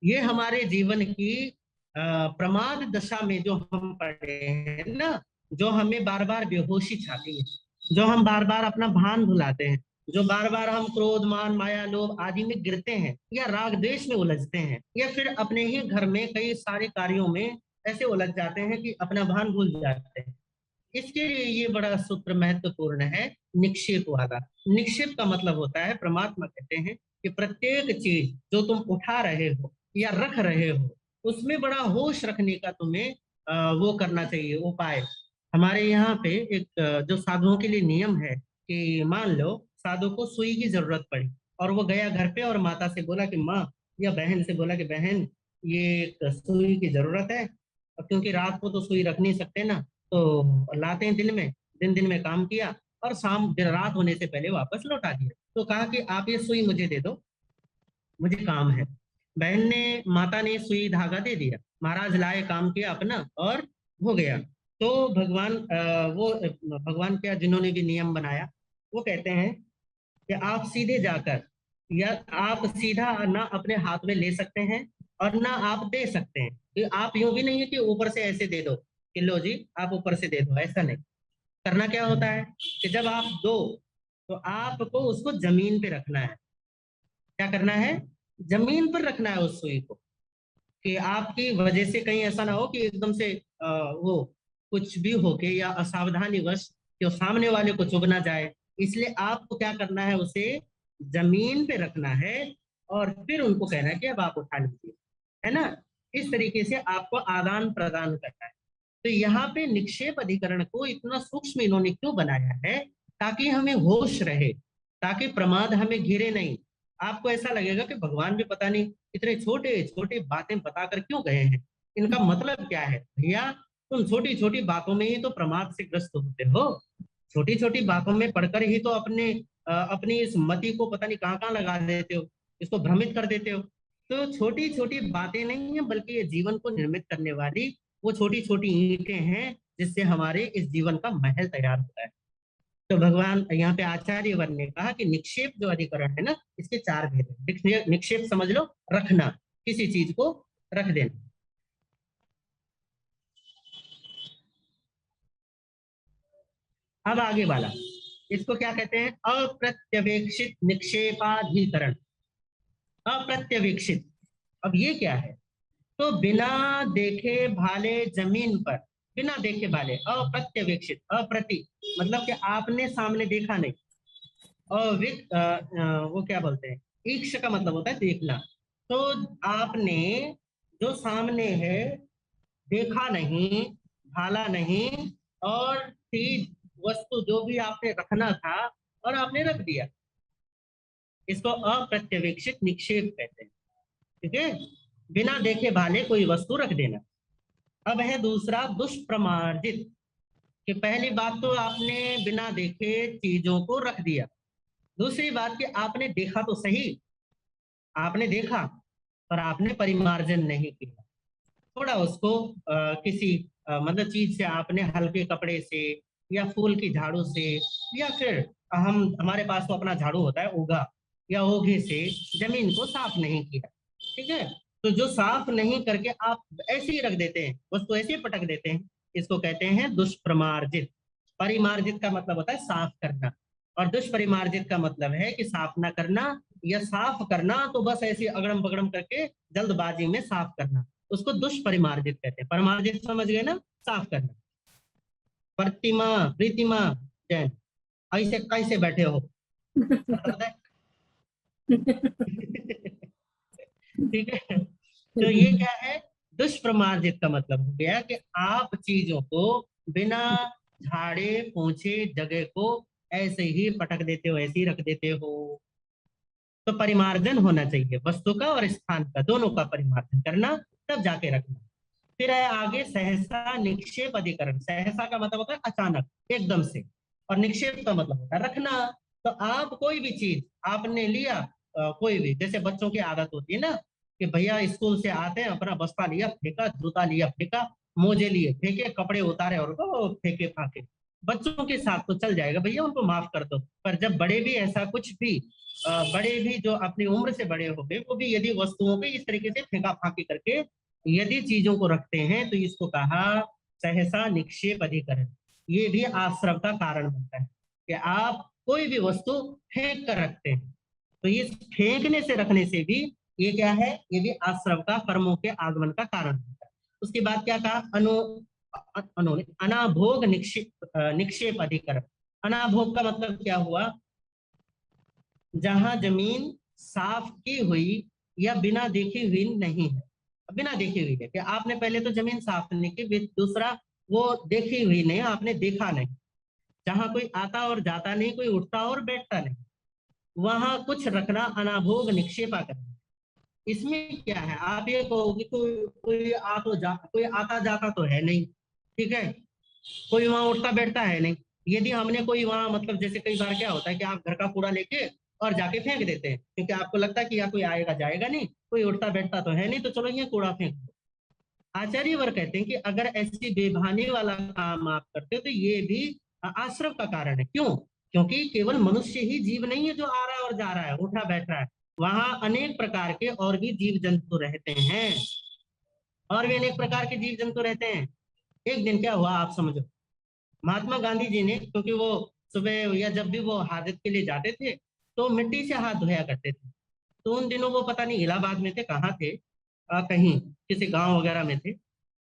S1: ये हमारे जीवन की प्रमाद दशा में जो हम पड़े हैं ना, जो हमें बार बार बेहोशी छाती है, जो हम बार बार अपना भान भुलाते हैं, जो बार बार हम क्रोध मान माया लोभ आदि में गिरते हैं, या राग द्वेष में उलझते हैं, या फिर अपने ही घर में कई सारे कार्यों में ऐसे उलझ जाते हैं कि अपना भान भूल जाते हैं। इसके लिए ये बड़ा सूत्र महत्वपूर्ण है, निक्षेप वाला। निक्षेप का मतलब होता है, परमात्मा कहते हैं कि प्रत्येक चीज जो तुम उठा रहे हो या रख रहे हो, उसमें बड़ा होश रखने का तुम्हें वो करना चाहिए उपाय। हमारे यहाँ पे एक जो साधुओं के लिए नियम है कि मान लो साधु को सुई की जरूरत पड़ी, और वो गया घर पे और माता से बोला कि माँ, या बहन से बोला कि बहन ये एक सुई की जरूरत है, और क्योंकि रात को तो सुई रख नहीं सकते ना, तो लाते हैं दिन में, दिन दिन में काम किया, और शाम देर रात होने से पहले वापस लौटा दिया। तो कहा कि आप ये सुई मुझे दे दो, मुझे काम है। बहन ने, माता ने सुई धागा दे दिया, महाराज लाए, काम किया अपना और हो गया। तो भगवान वो भगवान क्या, जिन्होंने भी नियम बनाया, वो कहते हैं कि आप सीधे जाकर, या आप सीधा ना अपने हाथ में ले सकते हैं और ना आप दे सकते हैं। कि आप यूं भी नहीं है कि ऊपर से ऐसे दे दो कि लो जी आप ऊपर से दे दो, ऐसा नहीं करना। क्या होता है कि जब आप दो, तो आपको उसको जमीन पे रखना है। क्या करना है, जमीन पर रखना है उस सुई को, कि आपकी वजह से कहीं ऐसा ना हो कि एकदम से वो कुछ भी होके या असावधानी वश कि वो सामने वाले को चुभ ना जाए। इसलिए आपको क्या करना है, उसे जमीन पे रखना है और फिर उनको कहना है कि अब आप उठा लीजिए, है ना। इस तरीके से आपको आदान प्रदान करना है। तो यहाँ पे निक्षेप अधिकरण को इतना सूक्ष्म इन्होंने क्यों बनाया है, ताकि हमें होश रहे, ताकि प्रमाद हमें घिरे नहीं। आपको ऐसा लगेगा कि भगवान भी पता नहीं इतने छोटे छोटे बातें बताकर क्यों गए हैं, इनका मतलब क्या है। भैया तुम छोटी छोटी बातों में ही तो प्रमाद से ग्रस्त होते हो, छोटी छोटी बातों में पढ़कर ही तो अपनी इस मति को पता नहीं कहाँ कहाँ लगा देते हो, इसको भ्रमित कर देते हो। तो छोटी छोटी बातें नहीं है, बल्कि ये जीवन को निर्मित करने वाली वो छोटी छोटी ईंटें हैं, जिससे हमारे इस जीवन का महल तैयार होता है। तो भगवान यहाँ पे आचार्य वन ने कहा कि निक्षेप जो अधिकरण है ना, इसके चार भेद है। निक्षेप समझ लो, रखना, किसी चीज को रख देना। अब आगे वाला, इसको क्या कहते हैं, अप्रत्यवेक्षित निक्षेपाधिकरण। अप्रत्यवेक्षित, अब ये क्या है, तो बिना देखे भाले जमीन पर, बिना देखे भाले, अप्रत्यवेक्षित, अप्रति मतलब कि आपने सामने देखा नहीं, वो क्या बोलते हैं, ईक्ष का मतलब होता है देखना। तो आपने जो सामने है देखा नहीं, भाला नहीं, और चीज वस्तु जो भी आपने रखना था और आपने रख दिया, इसको अप्रत्यवेक्षित निक्षेप कहते हैं। ठीक है, बिना देखे भाले कोई वस्तु रख देना। अब है दूसरा दुष्प्रमार्जित, कि पहली बात तो आपने बिना देखे चीजों को रख दिया, दूसरी बात कि आपने देखा तो सही, आपने देखा पर आपने परिमार्जन नहीं किया, थोड़ा उसको किसी मतलब चीज से आपने हल्के कपड़े से या फूल की झाड़ू से, या फिर हम हमारे पास तो अपना झाड़ू होता है ओघा या ओघे से जमीन को साफ नहीं किया। ठीक है, तो जो साफ नहीं करके आप ऐसे ही रख देते हैं, उसको ऐसे ही पटक देते हैं, इसको कहते हैं दुष्प्रमार्जित। परिमार्जित का मतलब होता है साफ करना, और दुष्परिमार्जित का मतलब है कि साफ ना करना, या साफ करना तो बस ऐसे अगड़म बगड़म करके जल्दबाजी में साफ करना, उसको दुष्परिमार्जित कहते हैं। परिमार्जित समझ गए ना, साफ करना। प्रतिमा, प्रीतिमा जैन, ऐसे कैसे बैठे हो, मतलब है? ठीक है, तो ये क्या है, दुष्प्रमार्जित का मतलब हो गया कि आप चीजों को बिना झाड़े पोंछे जगह को ऐसे ही पटक देते हो, ऐसे ही रख देते हो। तो परिमार्जन होना चाहिए, वस्तु का और स्थान का, दोनों का परिमार्जन करना, तब जाके रखना। फिर है आगे सहसा निक्षेप अधिकरण। सहसा का मतलब होता है अचानक, एकदम से, और निक्षेप का मतलब होता है रखना। तो आप कोई भी चीज आपने लिया, कोई भी, जैसे बच्चों की आदत होती है ना कि भैया स्कूल से आते हैं अपना बस्ता लिया फेंका, जूता लिया फेंका, मोजे लिए फेंके, कपड़े उतारे और फेंके फाके। बच्चों के साथ तो चल जाएगा भैया, उनको माफ कर दो, पर जब बड़े भी ऐसा कुछ भी बड़े भी जो अपनी उम्र से बड़े हो गए, वो भी यदि वस्तुओं पे इस तरीके से फेंका फाकी करके यदि चीजों को रखते हैं, तो इसको कहा सहसा निक्षेप अधिकरण। ये भी आश्रव का कारण बनता है कि आप कोई भी वस्तु फेंक कर रखते हैं, तो इस फेंकने से रखने से भी ये क्या है, ये भी आश्रव का, कर्मों के आगमन का कारण बनता है। उसके बाद क्या कहा, अनाभोग निक्षेप, निक्षेप अधिकरण। अनाभोग का मतलब क्या हुआ, जहां जमीन साफ की हुई या बिना देखी हुई नहीं है। बिना देखी हुई है कि आपने पहले तो जमीन साफ नहीं की, दूसरा वो देखी हुई नहीं, आपने देखा नहीं, जहां कोई आता और जाता नहीं, कोई उठता और बैठता नहीं, वहां कुछ रखना अनाभोग निक्षेपा करना। इसमें क्या है, आप ये कहोगे कोई आता जाता तो है नहीं, ठीक है, कोई वहां उठता बैठता है नहीं। यदि हमने कोई वहां मतलब, जैसे कई बार क्या होता है कि आप घर का कूड़ा लेके और जाके फेंक देते हैं, क्योंकि आपको लगता है कि यहाँ कोई आएगा जाएगा नहीं, कोई उठता बैठता तो है नहीं, तो चलो ये कूड़ा फेंक दो। आचार्य वर कहते हैं कि अगर ऐसी बेभानी वाला काम आप करते हो, तो ये भी आश्रव का कारण है। क्यों, क्योंकि केवल मनुष्य ही जीव नहीं है जो आ रहा है और जा रहा है, उठा बैठ रहा है, वहां अनेक प्रकार के और भी जीव जंतु रहते हैं, और भी अनेक प्रकार के जीव जंतु रहते हैं। एक दिन क्या हुआ आप समझो, महात्मा गांधी जी ने, क्योंकि वो सुबह या जब भी वो हाजत के लिए जाते थे, तो मिट्टी से हाथ धोया करते थे। तो उन दिनों वो पता नहीं इलाहाबाद में थे, कहाँ थे, कहीं किसी गांव वगैरह में थे।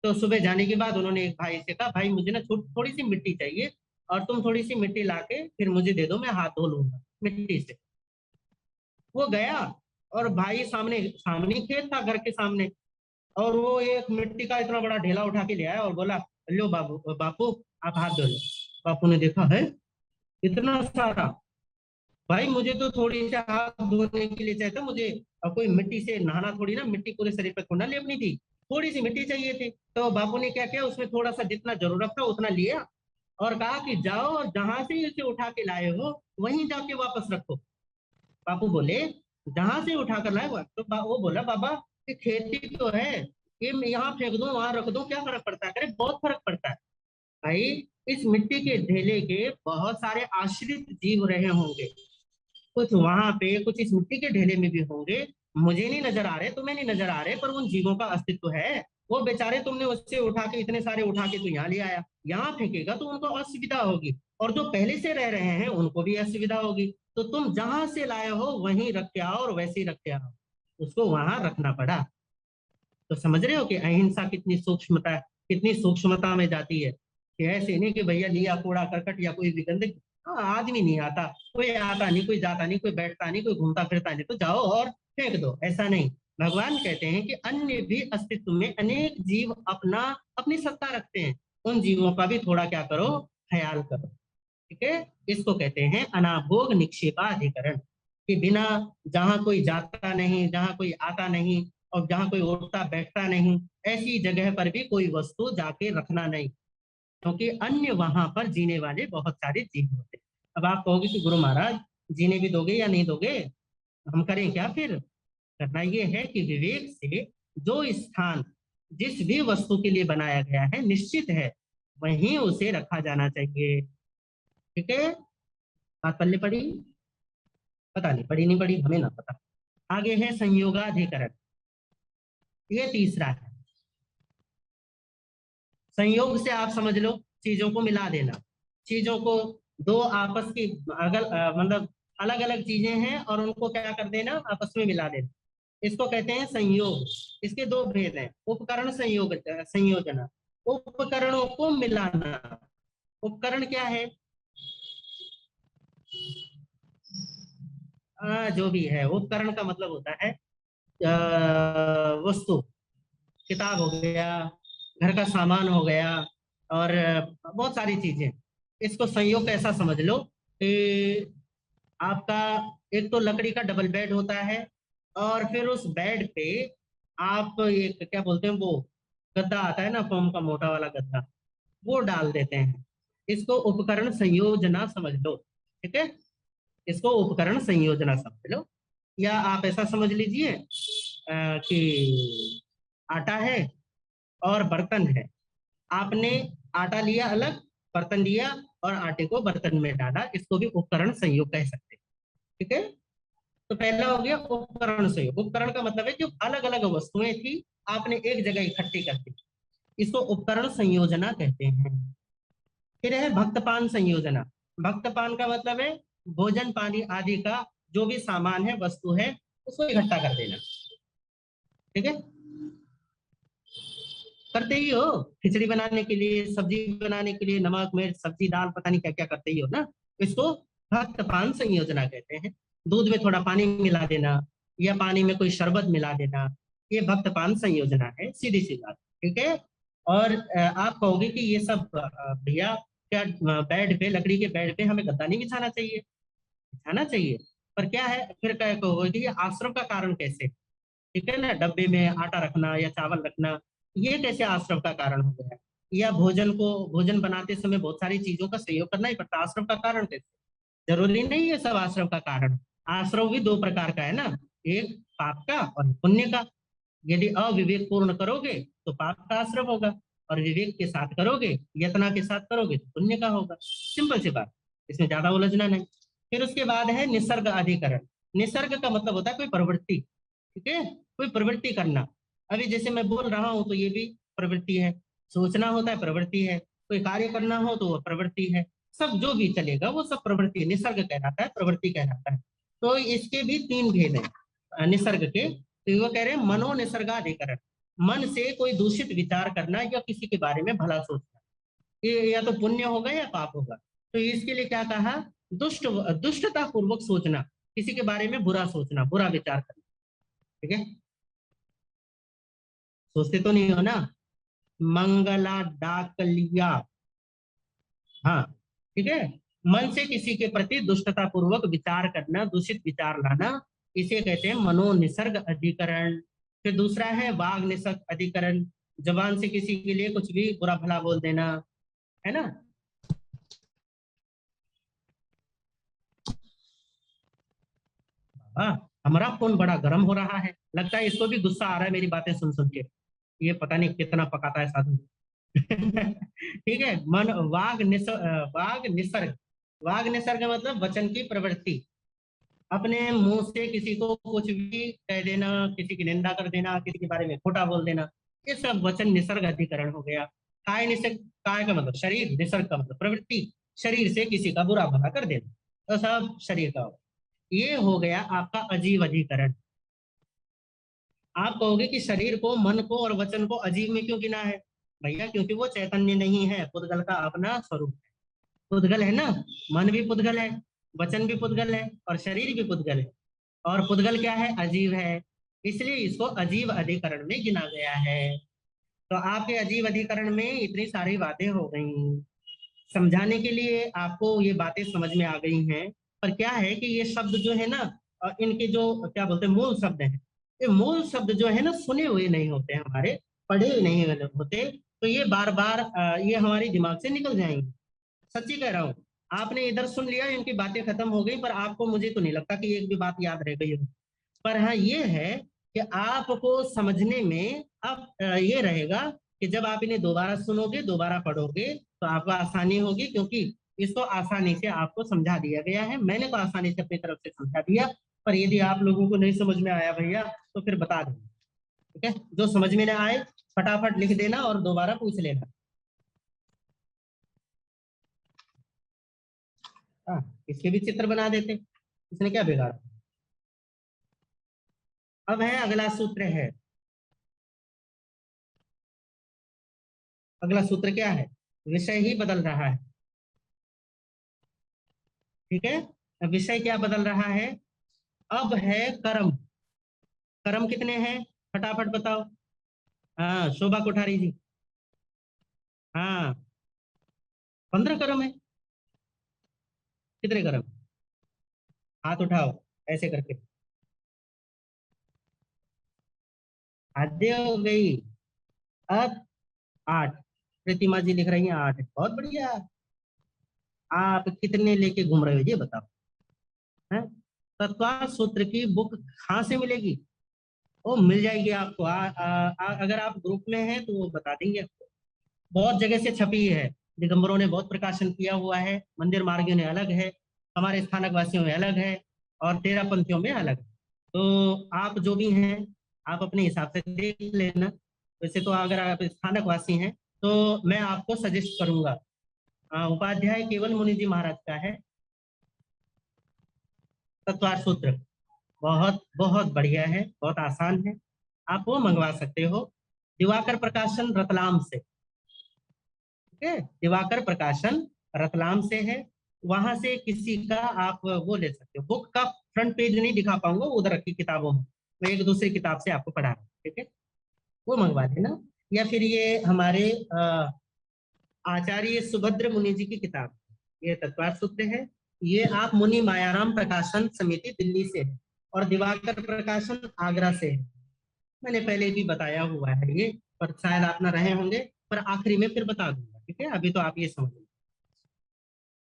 S1: तो सुबह जाने के बाद उन्होंने एक भाई से कहा, भाई मुझे ना थोड़ी सी मिट्टी चाहिए, और तुम थोड़ी सी मिट्टी लाके फिर मुझे दे दो, मैं हाथ धो लूंगा मिट्टी से। वो गया और भाई सामने सामने खेत था घर के सामने, और वो एक मिट्टी का इतना बड़ा ढेला उठा के ले आया और बोला, लो बाबू बापू आप हाथ धो लो। बापू ने देखा है इतना सारा, भाई मुझे तो थोड़ी सी हाथ धोने के लिए चाहिए था, मुझे अब कोई मिट्टी से नहाना थोड़ी ना, मिट्टी पूरे शरीर पे थोड़ा लेपनी थी, थोड़ी सी मिट्टी चाहिए थी। तो बापू ने क्या किया, उसमें थोड़ा सा जितना जरूरत था उतना लिया और कहा कि जाओ और जहां से इसे उठा के लाए हो वहीं जाके वापस रखो। बापू बोले जहां से उठा कर लाए तो वो बोला बाबा ये खेती तो है, ये मैं यहाँ फेंक दूं वहां रख दूं क्या फर्क पड़ता है, अरे बहुत फर्क पड़ता है भाई। इस मिट्टी के ढेले के बहुत सारे आश्रित जीव रहे होंगे, कुछ वहां पे कुछ इस मिट्टी के ढेले में भी होंगे, मुझे नहीं नजर आ रहे, तुम्हें नहीं नजर आ रहे, पर उन जीवों का अस्तित्व है। वो बेचारे तुमने उससे उठा के इतने सारे उठा के तो यहाँ ले आया, यहाँ फेंकेगा तो उनको असुविधा होगी, और जो पहले से रह रहे हैं उनको भी असुविधा होगी। तो तुम जहां से लाए हो वहीं रख के आओ और वैसे ही रख के आओ, उसको वहां रखना पड़ा। तो समझ रहे हो कि अहिंसा कितनी सूक्ष्मता है, कितनी सूक्ष्मता में जाती है, कि ऐसे नहीं कि भैया लिया कूड़ा करकट या कोई भी गंदगी, आदमी नहीं आता, कोई आता नहीं, कोई जाता नहीं, कोई बैठता नहीं, कोई घूमता फिरता नहीं, तो जाओ और फेंक दो, ऐसा नहीं। भगवान कहते हैं कि अन्य भी अस्तित्व में अनेक जीव अपना अपनी सत्ता रखते हैं, उन जीवों का भी थोड़ा क्या करो, ख्याल करो। ठीक है, इसको कहते हैं अनाभोग निक्षेपाधिकरण, कि बिना, जहां कोई जाता नहीं, जहां कोई आता नहीं, और जहां कोई उठता बैठता नहीं, ऐसी जगह पर भी कोई वस्तु जाके रखना नहीं, क्योंकि अन्य वहां पर जीने वाले बहुत सारे जीव होते हैं। अब आप कहोगे कि गुरु महाराज जीने भी दोगे या नहीं दोगे, हम करें क्या फिर? करना ये है कि विवेक से जो स्थान जिस भी वस्तु के लिए बनाया गया है निश्चित है, वहीं उसे रखा जाना चाहिए। ठीक है, बात पल्ले पड़ी? पता नहीं पड़ी नहीं पड़ी, हमें ना पता। आगे है संयोगाधिकरण, ये तीसरा है। संयोग से आप समझ लो चीजों को मिला देना, चीजों को, दो आपस की अगल मतलब अलग अलग चीजें हैं और उनको क्या कर देना, आपस में मिला देना, इसको कहते हैं संयोग। इसके दो भेद हैं, उपकरण संयोग संयोजना, उपकरणों को मिलाना। उपकरण क्या है? जो भी है, उपकरण का मतलब होता है वस्तु, किताब हो गया, घर का सामान हो गया, और बहुत सारी चीजें। इसको संयोग ऐसा समझ लो कि आपका एक तो लकड़ी का डबल बेड होता है, और फिर उस बेड पे आप एक क्या बोलते हैं वो गद्दा आता है ना, फोम का मोटा वाला गद्दा, वो डाल देते हैं। इसको उपकरण संयोजना समझ लो। ठीक है, इसको उपकरण संयोजना समझ लो। या आप ऐसा समझ लीजिए कि आटा है और बर्तन है, आपने आटा लिया अलग, बर्तन लिया और आटे को बर्तन में डाला, इसको भी उपकरण संयोग कह सकते हैं। ठीक है, तो पहला हो गया उपकरण संयोग। उपकरण का मतलब है जो अलग अलग वस्तुएं थी आपने एक जगह इकट्ठी कर दी, इसको उपकरण संयोजना कहते हैं। फिर है भक्तपान संयोजना। भक्तपान का मतलब है भोजन पानी आदि का जो भी सामान है, वस्तु है, उसको इकट्ठा कर देना। ठीक है, करते ही हो, खिचड़ी बनाने के लिए, सब्जी बनाने के लिए, नमक मिर्च सब्जी दाल पता नहीं क्या क्या करते ही हो ना, इसको भक्तपान संयोजना कहते हैं। दूध में थोड़ा पानी मिला देना, या पानी में कोई शरबत मिला देना, ये भक्तपान संयोजना है, सीधी सी बात। ठीक है, और आप कहोगे कि ये सब भैया क्या बेड पे, लकड़ी के बेड पे हमें गद्दा नहीं बिछाना चाहिए? बिछाना चाहिए, पर क्या है फिर क्या कहोगे कि ये आश्रम का कारण कैसे? ठीक है ना, डब्बे में आटा रखना या चावल रखना, ये कैसे आश्रम का कारण हो गया? या भोजन को, भोजन बनाते समय बहुत सारी चीजों का सहयोग करना ही पड़ता, आश्रम का कारण कैसे? जरूरी नहीं है सब आश्रम का कारण। आश्रम भी दो प्रकार का है ना, एक पाप का और पुण्य का। यदि अविवेक पूर्ण करोगे तो पाप का आश्रम होगा, और विवेक के साथ करोगे, यत्ना के साथ करोगे तो पुण्य का होगा। सिंपल सी बात, इसमें ज्यादा उलझना नहीं। फिर उसके बाद है निसर्ग अधिकरण। निसर्ग का मतलब होता है कोई प्रवृत्ति। ठीक है, कोई प्रवृत्ति करना। अभी जैसे मैं बोल रहा हूं तो ये भी प्रवृत्ति है, सोचना होता है प्रवृत्ति है, कोई कार्य करना हो तो वो प्रवृत्ति है, सब जो भी चलेगा वो सब प्रवृत्ति, निसर्ग कहलाता है, प्रवृत्ति कहलाता है। तो इसके भी तीन भेद हैं निसर्ग के। तो वो कह रहे हैं मनो निसर्गाधिकरण, मन से कोई दूषित विचार करना या किसी के बारे में भला सोचना, ये या तो पुण्य होगा या पाप होगा। तो इसके लिए क्या कहा, दुष्टता पूर्वक सोचना, किसी के बारे में बुरा सोचना, बुरा विचार करना। ठीक है, सोचते तो नहीं हो ना। मंगला डाकलिया, हाँ ठीक है, मन से किसी के प्रति दुष्टता पूर्वक विचार करना, दूषित विचार लाना, इसे कहते हैं मनोनिसर्ग अधिकरण। फिर दूसरा है वाग निसर्ग अधिकरण, जबान से किसी के लिए कुछ भी बुरा भला बोल देना, है ना। हाँ, हमारा फोन बड़ा गर्म हो रहा है, लगता है इसको भी गुस्सा आ रहा है मेरी बातें सुन सुन के, ये पता नहीं कितना पकाता है साधु। ठीक है, मन वाग निसर्ग, वाग निसर्ग मतलब वचन की प्रवृत्ति, अपने मुंह से किसी को कुछ भी कह देना, किसी की निंदा कर देना, किसी के बारे में खोटा बोल देना, ये सब वचन निसर्ग अधिकरण हो गया। काय निसर्ग, काय का मतलब शरीर, निसर्ग का मतलब प्रवृत्ति, शरीर से किसी का बुरा भला कर देना, तो सब शरीर का हो। ये हो गया आपका अजीव अधिकरण। आप कहोगे कि शरीर को, मन को और वचन को अजीव में क्यों गिना है? भैया क्योंकि वो चैतन्य नहीं है, पुद्गल का अपना स्वरूप है। पुद्गल है ना, मन भी पुद्गल है, वचन भी पुद्गल है और शरीर भी पुद्गल है। और पुद्गल क्या है? अजीव है, इसलिए इसको अजीव अधिकरण में गिना गया है। तो आपके अजीव अधिकरण में इतनी सारी बातें हो गई, समझाने के लिए आपको ये बातें समझ में आ गई हैं। पर क्या है कि ये शब्द जो है ना, इनके जो क्या बोलते हैं मूल शब्द हैं, ये मूल शब्द जो है ना सुने हुए नहीं होते हैं हमारे, पढ़े हुए नहीं होते, तो ये बार बार ये हमारे दिमाग से निकल जाएंगे। सच्ची कह रहा हूँ, आपने इधर सुन लिया, इनकी बातें खत्म हो गई, पर आपको, मुझे तो नहीं लगता कि एक भी बात याद रह गई हो। पर हाँ ये है कि आपको समझने में अब ये रहेगा कि जब आप इन्हें दोबारा सुनोगे, दोबारा पढ़ोगे, तो आपको आसानी होगी, क्योंकि इसको आसानी से आपको समझा दिया गया है। मैंने तो आसानी से अपनी तरफ से समझा दिया, पर यदि आप लोगों को नहीं समझ में आया भैया, तो फिर बता देना। ठीक है, जो समझ में ना आए फटाफट लिख देना और दोबारा पूछ लेना। हाँ, इसके भी चित्र बना देते, इसने क्या बिगाड़ा। अब है अगला सूत्र है, अगला सूत्र क्या है? विषय ही बदल रहा है। ठीक है, अब विषय क्या बदल रहा है? अब है कर्म। कर्म कितने हैं फटाफट बताओ। हाँ, शोभा कोठारी जी। हाँ, 15 कर्म है। कितने कर्म? हाथ उठाओ ऐसे करके। आधे हो गई। अब 8, प्रतिमा जी लिख रही हैं 8, बहुत बढ़िया। आप कितने लेके घूम रहे हो ये बताओ, है? तत्व सूत्र की बुक कहाँ से मिलेगी? वो मिल जाएगी आपको, अगर आप ग्रुप में हैं तो वो बता देंगे। बहुत जगह से छपी है, दिगंबरों ने बहुत प्रकाशन किया हुआ है, मंदिर मार्गियों ने अलग है, हमारे स्थानक वासियों में अलग है, और 13 पंथियों में अलग है। तो आप जो भी हैं, आप अपने हिसाब से देख लेना। वैसे तो अगर आप स्थानक वासी हैं तो मैं आपको सजेस्ट करूंगा, उपाध्याय केवल मुनि जी महाराज का है तत्वार सूत्र, बहुत बहुत बढ़िया है, बहुत आसान है, आप वो मंगवा सकते हो। दिवाकर प्रकाशन रतलाम से, ठीक है, दिवाकर प्रकाशन रतलाम से है, वहां से किसी का आप वो ले सकते हो। बुक का फ्रंट पेज नहीं दिखा पाऊंगा, उधर रखी किताबों में, मैं एक दूसरी किताब से आपको पढ़ा रहा हूँ, ठीक है, वो मंगवा लेना। या फिर ये हमारे आचार्य सुभद्र मुनि जी की किताब, ये तत्वार सूत्र है, ये आप मुनि मायाराम प्रकाशन समिति दिल्ली से है, और दिवाकर प्रकाशन आगरा से है। मैंने पहले भी बताया हुआ है ये, पर शायद आप ना रहे होंगे, पर आखिरी में फिर बता दूंगा, ठीक है, अभी तो आप ये समझ लो।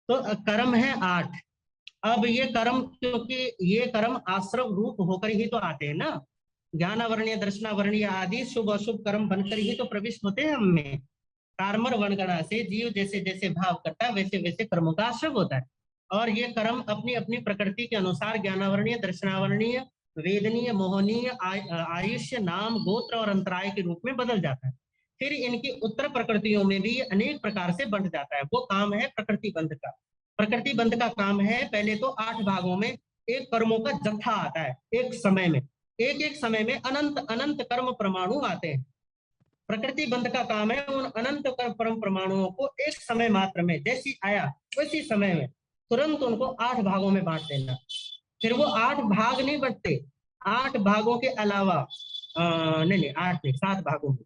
S1: तो कर्म है 8। अब ये कर्म, क्योंकि ये कर्म आश्रम रूप होकर ही तो आते हैं ना, ज्ञानावरणीय दर्शनावरणीय आदि शुभ अशुभ कर्म बनकर ही तो प्रविष्ट होते हैं हमें। कार्मर वनगणा से जीव जैसे जैसे भाव करता है, वैसे वैसे कर्मों का आश्रय होता है। और ये कर्म अपनी अपनी प्रकृति के अनुसार ज्ञानावरणीय दर्शनावरणीय वेदनीय मोहनीय आयुष्य नाम गोत्र और अंतराय के रूप में बदल जाता है। फिर इनकी उत्तर प्रकृतियों में भी अनेक प्रकार से बंट जाता है। वो काम है प्रकृति बंध का। प्रकृति बंध का काम है, पहले तो 8 भागों में एक कर्मों का जत्था आता है, एक समय में, एक एक समय में अनंत अनंत कर्म परमाणु आते हैं। प्रकृति बंध का काम है उन अनंत परम परमाणुओं को एक समय मात्र में जैसी आया वैसी समय में तुरंत उनको 8 भागों में बांट देना। फिर वो 8 भाग नहीं बंटते, 8 भागों के अलावा नहीं नहीं 8 नहीं 7 भागों में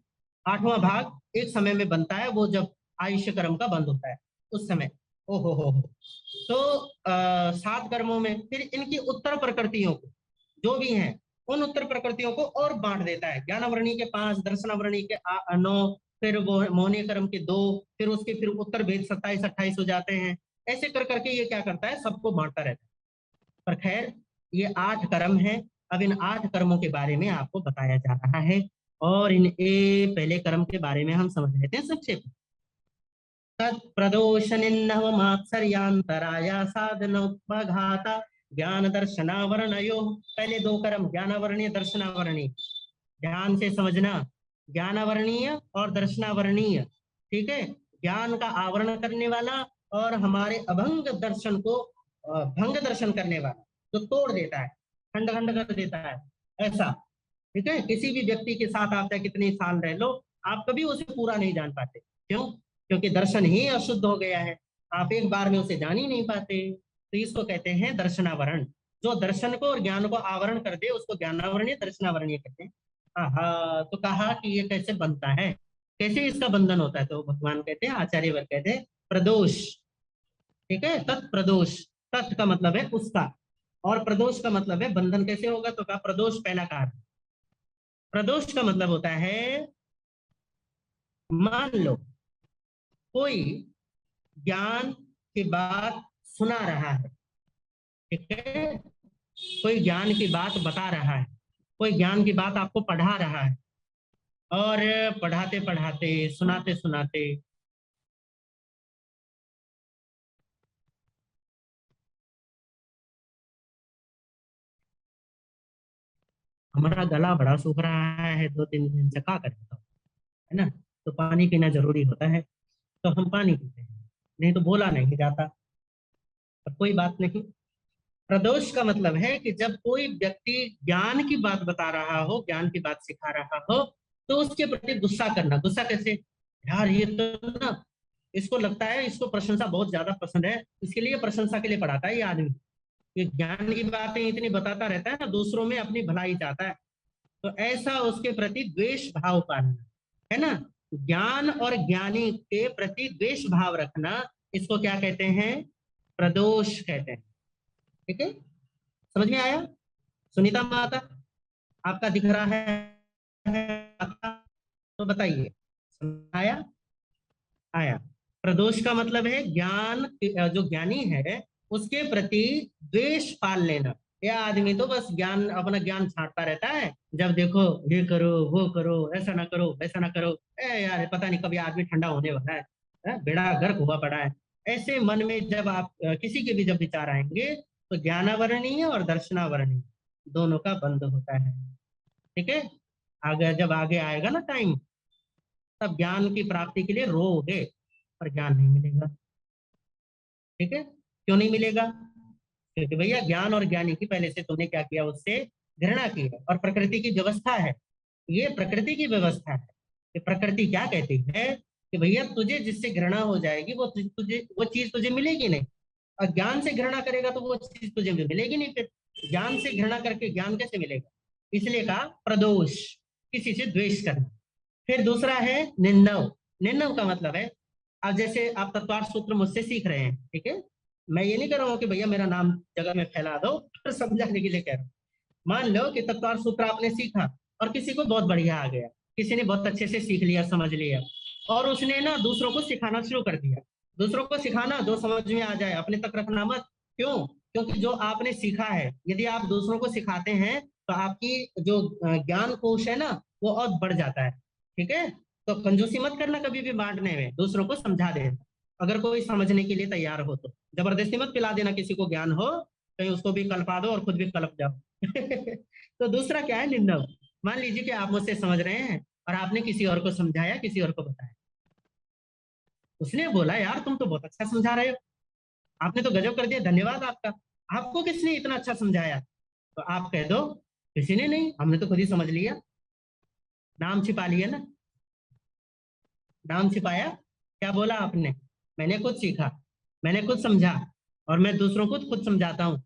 S1: 8वां भाग एक समय में बनता है, वो जब आयुष्य कर्म का बंद होता है उस समय। ओहो हो। तो 7 कर्मों में फिर इनकी उत्तर प्रकृतियों को जो भी हैं उन उत्तर प्रकृतियों को और बांट देता है। ज्ञानावरणी के 5, दर्शनावरणी के 9, फिर वो मोहनीय कर्म के 2, फिर उसके फिर उत्तर भेद 27 28 हो जाते हैं। ऐसे कर करके ये क्या करता है, सबको बांटता रहता है। पर खैर ये 8 कर्म है। अब इन 8 कर्मों के बारे में आपको बताया जा रहा है और इन पहले कर्म के बारे में हम समझ लेते हैं संक्षेप में। तत्प्रदोषनिन्नवमात्सर्यान्तराया साधनोपघाता ज्ञान दर्शनावरणयो। पहले 2 कर्म ज्ञानावरणीय दर्शनावरणीय, ध्यान से समझना। ज्ञानावरणीय और दर्शनावरणीय, ठीक है। ज्ञान का आवरण करने वाला और हमारे अभंग दर्शन को भंग दर्शन करने वाला, जो तोड़ देता है, खंड खंड कर देता है, ऐसा। ठीक है, किसी भी व्यक्ति के साथ आप चाहे कितने साल रह लो, आप कभी उसे पूरा नहीं जान पाते। क्यों? क्योंकि दर्शन ही अशुद्ध हो गया है, आप एक बार में उसे जान ही नहीं पाते। तो इसको कहते हैं दर्शनावरण। जो दर्शन को और ज्ञान को आवरण कर दे उसको ज्ञानावरणीय दर्शनावरणीय कहते हैं। हाँ, तो कहा कि ये कैसे बनता है, कैसे इसका बंधन होता है, तो भगवान कहते हैं, आचार्य वर्ग कहते हैं प्रदोष। ठीक है, तत्प्रदोष, तत् का मतलब है उसका और प्रदोष का मतलब है बंधन। कैसे होगा, तो कहा प्रदोष पहला कार्य। प्रदोष का मतलब होता है, मान लो कोई ज्ञान की बात सुना रहा है, ठीक है, कोई ज्ञान की बात बता रहा है, कोई ज्ञान की बात आपको पढ़ा रहा है और पढ़ाते पढ़ाते सुनाते सुनाते हमारा गला बड़ा सूख रहा है 2-3 दिन से, क्या करें बताओ, है ना। तो पानी पीना जरूरी होता है, तो हम पानी पीते हैं, नहीं तो बोला नहीं जाता। पर कोई बात नहीं। प्रदोष का मतलब है कि जब कोई व्यक्ति ज्ञान की बात बता रहा हो, ज्ञान की बात सिखा रहा हो, तो उसके प्रति गुस्सा करना। गुस्सा कैसे, यार ये तो ना, इसको लगता है इसको प्रशंसा बहुत ज्यादा पसंद है, इसके लिए प्रशंसा के लिए पढ़ाता है ये आदमी। ये ज्ञान की बातें इतनी बताता रहता है ना, दूसरों में अपनी भलाई चाहता है, तो ऐसा उसके प्रति द्वेष भाव पालना, है ना। ज्ञान और ज्ञानी के प्रति द्वेष भाव रखना, इसको क्या कहते हैं, प्रदोष कहते हैं। ठीक है, समझ में आया। सुनीता माता, आपका दिख रहा है तो बताइए, आया। आया। प्रदोष का मतलब है ज्ञान, जो ज्ञानी है उसके प्रति द्वेष पाल लेना। यह आदमी तो बस ज्ञान, अपना ज्ञान छांटता रहता है, जब देखो ये करो वो करो, ऐसा ना करो वैसा ना करो, यार पता नहीं कभी आदमी ठंडा होने वाला है, बेड़ा गर्क हुआ पड़ा है। ऐसे मन में जब आप किसी के भी जब विचार आएंगे, तो ज्ञानावरणीय और दर्शनावरणीय दोनों का बंद होता है। ठीक है, आगे जब आगे आएगा ना टाइम, तब ज्ञान की प्राप्ति के लिए रोगे, पर ज्ञान नहीं मिलेगा। ठीक है, क्यों नहीं मिलेगा, क्योंकि भैया ज्ञान और ज्ञानी की पहले से तुमने क्या किया, उससे घृणा की है। और प्रकृति की व्यवस्था है, ये प्रकृति की व्यवस्था है। कि प्रकृति क्या कहती है कि भैया तुझे जिससे घृणा हो जाएगी वो तुझे वो चीज तुझे मिलेगी नहीं, और ज्ञान से घृणा करेगा तो वो चीज तुझे मिलेगी नहीं। फिर ज्ञान से घृणा करके ज्ञान कैसे मिलेगा, इसलिए कहा प्रदोष, किसी से द्वेष करना। फिर दूसरा है निंदव। निंदव का मतलब है, अब जैसे आप तत्वार्थ सूत्र मुझसे सीख रहे हैं, ठीक है, मैं ये नहीं कर रहा हूँ कि भैया मेरा नाम जगह में फैला दो, समझाने के लिए कह रहा हूँ। मान लो कि तत्वार्थ सूत्र आपने सीखा और किसी को बहुत बढ़िया आ गया, किसी ने बहुत अच्छे से सीख लिया, समझ लिया, और उसने ना दूसरों को सिखाना शुरू कर दिया। दूसरों को सिखाना जो समझ में आ जाए, अपने तक रखना मत। क्यों? क्योंकि जो आपने सीखा है यदि आप दूसरों को सिखाते हैं तो आपकी जो ज्ञान कोश है ना, वो और बढ़ जाता है। ठीक है, तो कंजूसी मत करना कभी भी बांटने में, दूसरों को समझा देना। अगर कोई समझने के लिए तैयार हो तो जबरदस्ती मत पिला देना किसी को ज्ञान हो, कहीं उसको भी कल्पा दो और खुद भी कल्प जाओ। तो दूसरा क्या है, निंदव। मान लीजिए कि आप मुझसे समझ रहे हैं और आपने किसी और को समझाया, किसी और को बताया, उसने बोला यार तुम तो बहुत अच्छा समझा रहे हो, आपने तो गजब कर दिया, धन्यवाद आपका। आपको किसने इतना अच्छा समझाया? तो आप कह दो किसी ने नहीं, हमने तो खुद ही समझ लिया, नाम छिपा लिया ना। नाम छिपाया? क्या बोला आपने? मैंने कुछ सीखा, मैंने कुछ समझा, और मैं दूसरों को खुद समझाता हूँ,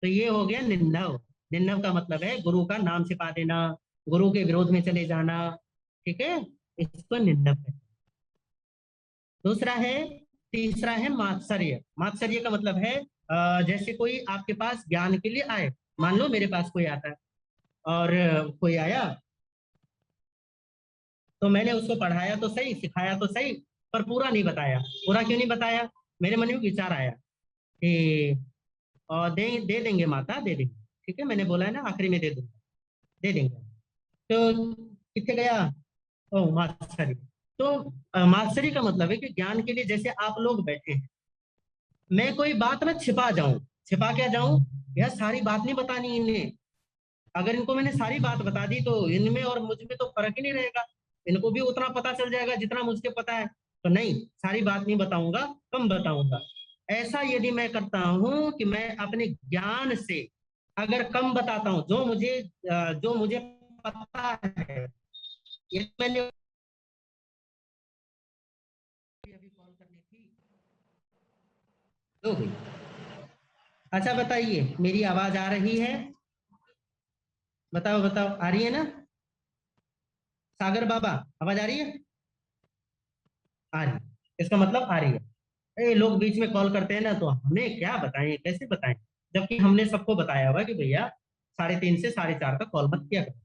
S1: तो ये हो गया निंदव। निंदव का मतलब है गुरु का नाम छिपा देना, गुरु के विरोध में चले जाना। ठीक है, इसको निंदव कहते हैं। दूसरा है, तीसरा है मात्सर्य। मात्सर्य का मतलब है जैसे कोई आपके पास ज्ञान के लिए आए। मान लो मेरे पास कोई आता है, और कोई आया, तो मैंने उसको पढ़ाया तो सही, सिखाया तो सही, पर पूरा नहीं बताया। पूरा क्यों नहीं बताया? मेरे मन में विचार आया कि दे देंगे माता, दे देंगे। ठीक है, मैंने बोला है ना आखिरी में दे दूंगा, दे देंगे। तो कितने गया? ओ मास्टरी। तो मास्टरी का मतलब है कि ज्ञान के लिए जैसे आप लोग बैठे हैं, मैं कोई बात ना छिपा जाऊं। छिपा क्या जाऊं? यार सारी बात नहीं बतानी इन्हें। अगर इनको मैंने सारी बात बता दी तो इनमें और मुझ में तो फर्क ही नहीं रहेगा। इनको भी उतना पता चल जाएगा जितना मुझे पता है। तो नहीं, सारी बात नहीं बताऊंगा, कम बताऊंगा। ऐसा यदि मैं करता हूं कि मैं अपने ज्ञान से अगर कम बताता हूं, जो मुझे पता है, ये मैंने अभी कॉल करनी थी, हो गई। अच्छा बताइए, मेरी आवाज आ रही है? बताओ बताओ, आ रही है ना? सागर बाबा, आवाज आ रही है? आ रही है। इसका मतलब आ रही है। ये लोग बीच में कॉल करते हैं ना, तो हमें क्या बताएं, कैसे बताएं, जबकि हमने सबको बताया हुआ कि भैया 3:30 से 4:30 का कॉल मत किया करो।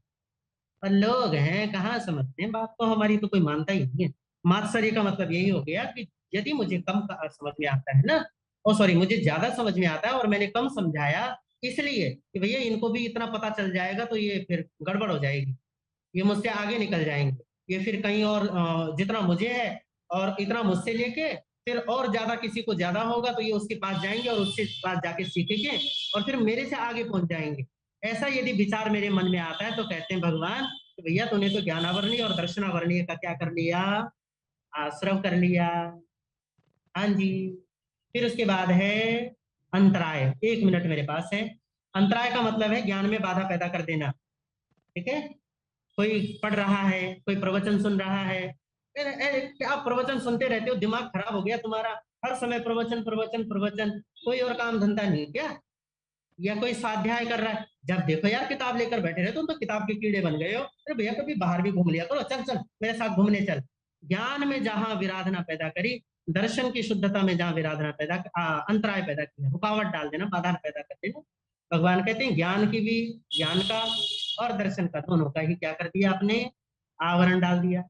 S1: और लोग हैं कहाँ समझते हैं बात को, हमारी तो कोई मानता ही नहीं है। मात्सर्य का मतलब यही हो गया कि यदि मुझे कम समझ में आता है ना, ओ सॉरी, मुझे ज्यादा समझ में आता है और मैंने कम समझाया, इसलिए कि भैया इनको भी इतना पता चल जाएगा तो ये फिर गड़बड़ हो जाएगी, ये मुझसे आगे निकल जाएंगे, ये फिर कहीं और जितना मुझे है और इतना मुझसे लेके फिर और ज्यादा किसी को ज्यादा होगा तो ये उसके पास जाएंगे और उसके पास जाके सीखेंगे और फिर मेरे से आगे पहुंच जाएंगे। ऐसा यदि विचार मेरे मन में आता है तो कहते हैं भगवान कि भैया तूने तो ज्ञानावरणीय और दर्शनावरणीय का क्या कर लिया? आश्रव कर लिया। हाँ जी। फिर उसके बाद है अंतराय। 1 मिनट मेरे पास है। अंतराय का मतलब है ज्ञान में बाधा पैदा कर देना। ठीक है, कोई पढ़ रहा है, कोई प्रवचन सुन रहा है, क्या प्रवचन सुनते रहते हो, दिमाग खराब हो गया तुम्हारा? हर समय प्रवचन प्रवचन प्रवचन, कोई और काम धंधा नहीं क्या? या कोई स्वाध्याय कर रहा है, जब देखो यार किताब लेकर बैठे रहते हो, तुम तो किताब के कीड़े बन गए हो। अरे भैया कभी बाहर भी घूम लिया करो, चल चल मेरे साथ घूमने चल। ज्ञान में जहां विराधना पैदा करी, दर्शन की शुद्धता में जहां विराधना अंतराय पैदा किया, रुकावट डाल देना, बाधा पैदा कर देना, भगवान कहते हैं ज्ञान की भी, ज्ञान का और दर्शन का दोनों का ही क्या कर दिया आपने? आवरण डाल दिया।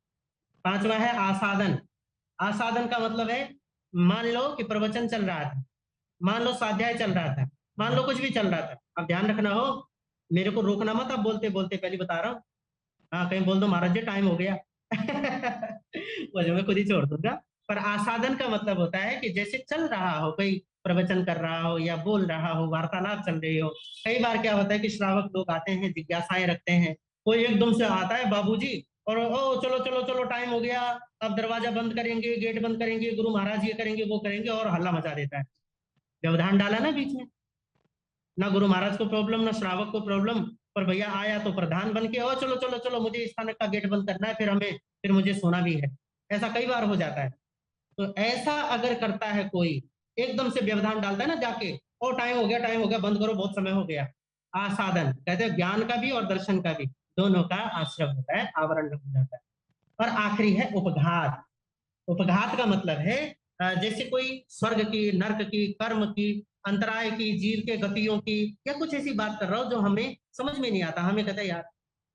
S1: पांचवा है आसादन। आसादन का मतलब है, मान लो कि प्रवचन चल रहा था, मान लो स्वाध्याय चल रहा था, मान लो कुछ भी चल रहा था, अब ध्यान रखना हो, मेरे को रोकना मत, अब बोलते बोलते पहले बता रहा हूँ। हाँ, कहीं बोल दो महाराज जी टाइम हो गया वजह मैं खुद ही छोड़ दूंगा। पर आसादन का मतलब होता है कि जैसे चल रहा हो, कोई प्रवचन कर रहा हो या बोल रहा हो, वार्तालाप चल रही हो। कई बार क्या होता है कि श्रावक लोग आते हैं, जिज्ञासाएं रखते हैं, कोई एकदम से आता है बाबूजी, और ओ चलो चलो चलो टाइम हो गया, अब दरवाजा बंद करेंगे, गेट बंद करेंगे, गुरु महाराज ये करेंगे वो करेंगे, और हल्ला मचा देता है। व्यवधान डाला ना बीच में, ना गुरु महाराज को प्रॉब्लम ना श्रावक को प्रॉब्लम, पर भैया आया तो प्रधान बन के, ओ चलो चलो चलो मुझे इस स्थानक का गेट बंद करना है, फिर मुझे सोना भी है। ऐसा कई बार हो जाता है। तो ऐसा अगर करता है कोई, एकदम से व्यवधान डालता है ना जाके, ओ टाइम हो गया, टाइम हो गया, बंद करो, बहुत समय हो गया। आसादन कहते हैं ज्ञान का भी और दर्शन का भी, दोनों का आश्रय होता है, आवरण हो जाता है। और आखिरी है उपघात। उपघात का मतलब है जैसे कोई स्वर्ग की, नर्क की, कर्म की, अंतराय की, जीव के गतियों की, या कुछ ऐसी बात कर रहा हो जो हमें समझ में नहीं आता। हमें कहता है यार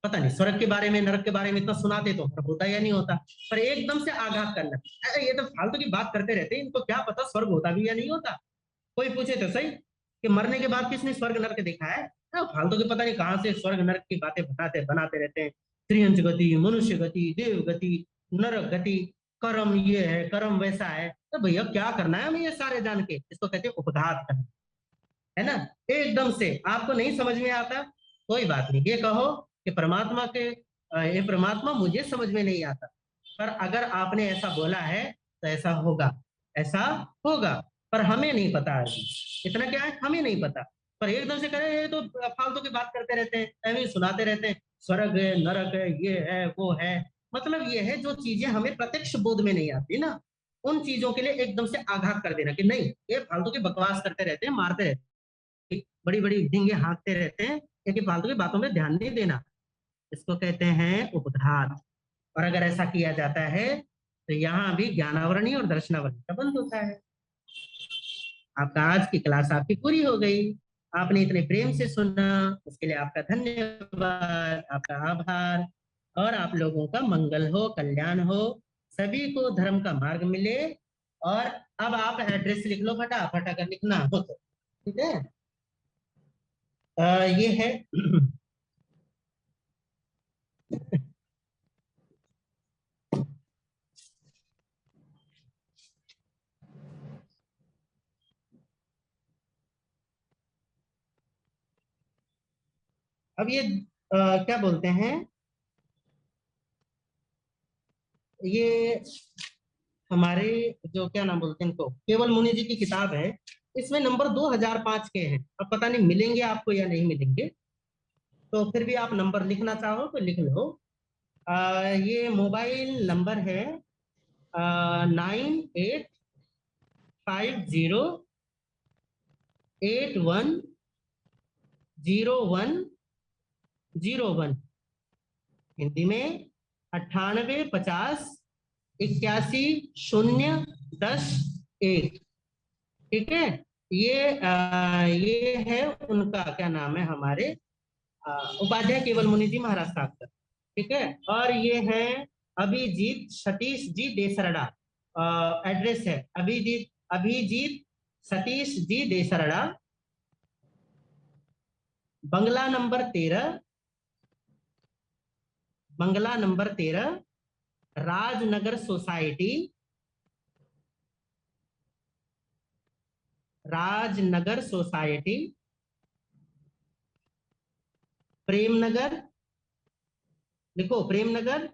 S1: पता नहीं, स्वर्ग के बारे में, नरक के बारे में इतना सुनाते तो होता या नहीं होता, पर एकदम से आघात करना, अरे ये तो फालतू की बात करते रहते हैं, इनको क्या पता स्वर्ग होता भी या नहीं होता। कोई पूछे तो सही कि मरने के बाद किसने स्वर्ग नरक देखा है? फालतू की पता नहीं कहां से स्वर्ग नरक की बातें बनाते बनाते रहते हैं। त्रियंच गति, मनुष्य गति, देव गति, नरक गति, कर्म ये है, कर्म वैसा है, तो भैया क्या करना है हमें ये सारे जान के? इसको कहते हैं उपघात करना, है ना? एकदम से आपको नहीं समझ में आता, कोई बात नहीं, ये कहो कि परमात्मा के ये परमात्मा मुझे समझ में नहीं आता, पर अगर आपने ऐसा बोला है तो ऐसा होगा, ऐसा होगा, पर हमें नहीं पता अभी। इतना क्या है, हमें नहीं पता। पर एकदम से करें ये तो फालतू की बात करते रहते हैं, ऐਵੇਂ ही सुनाते रहते हैं, स्वर्ग है, नरक है, ये है वो है। मतलब ये है जो चीजें हमें प्रत्यक्ष बोध में नहीं आती ना, उन चीजों के लिए एकदम से आघात कर देना कि नहीं, ये फालतू की बकवास करते रहते हैं, मारते रहते हैं, बड़ी बड़ी डिंगे हाँकते रहते हैं, ये फालतू की बातों में ध्यान नहीं देना। इसको कहते हैं उपघात। और अगर ऐसा किया जाता है तो यहाँ भी ज्ञानावरणी और दर्शनावरणी का बंद होता है। आपका आज की क्लास आपकी पूरी हो गई। आपने इतने प्रेम से सुना, उसके लिए आपका धन्यवाद, आपका आभार। और आप लोगों का मंगल हो, कल्याण हो, सभी को धर्म का मार्ग मिले। और अब आप एड्रेस लिख लो, फटाफट अगर लिखना हो तो। ठीक है। ये है अब ये क्या बोलते हैं, ये हमारे जो क्या नाम बोलते हैं इनको, केवल मुनि जी की किताब है। इसमें नंबर 2005 के हैं। अब पता नहीं मिलेंगे आपको या नहीं मिलेंगे, तो फिर भी आप नंबर लिखना चाहो तो लिख लो। ये मोबाइल नंबर है 98510101। हिंदी में 98508101। ठीक है। ये है उनका क्या नाम है, हमारे उपाध्याय केवल मुनि जी महाराज साहब का। ठीक है। और ये है अभिजीत सतीश जी देसरड़ा। एड्रेस है अभिजीत अभिजीत सतीश जी देसरड़ा, बंगला नंबर 13, बंगला number 13, Rajnagar society, Rajnagar society, Premnagar. लिखो प्रेमनगर।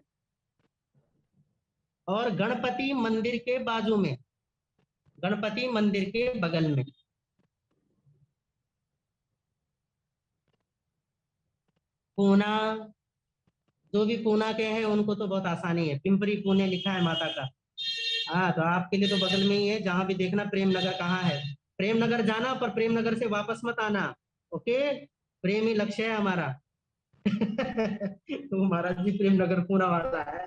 S1: और गणपति मंदिर के बाजू में, गणपति मंदिर के बगल में। पूना, जो भी पूना के हैं उनको तो बहुत आसानी है, पिंपरी पुणे लिखा है माता का। हाँ, तो आपके लिए तो बगल में ही है, जहां भी देखना प्रेम नगर कहाँ है। प्रेम नगर जाना, पर प्रेम नगर से वापस मत आना। ओके। प्रेम ही लक्ष्य है हमारा। तो महाराज जी प्रेम नगर पूना वाला है।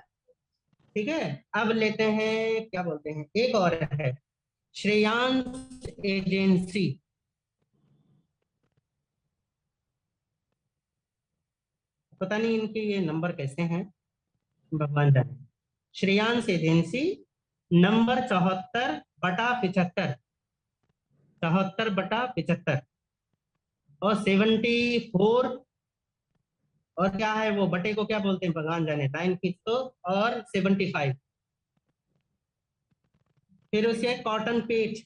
S1: ठीक है। अब लेते हैं, क्या बोलते हैं, एक और है, श्रेयांश एजेंसी। पता नहीं इनके ये नंबर कैसे हैं, भगवान जाने। Shreyansh agency, number 74/75, 74/75। और 74, और क्या है वो बटे को क्या बोलते हैं भगवान जाने, लाइन खींच तो। और 75। फिर उसे कॉटन पेट,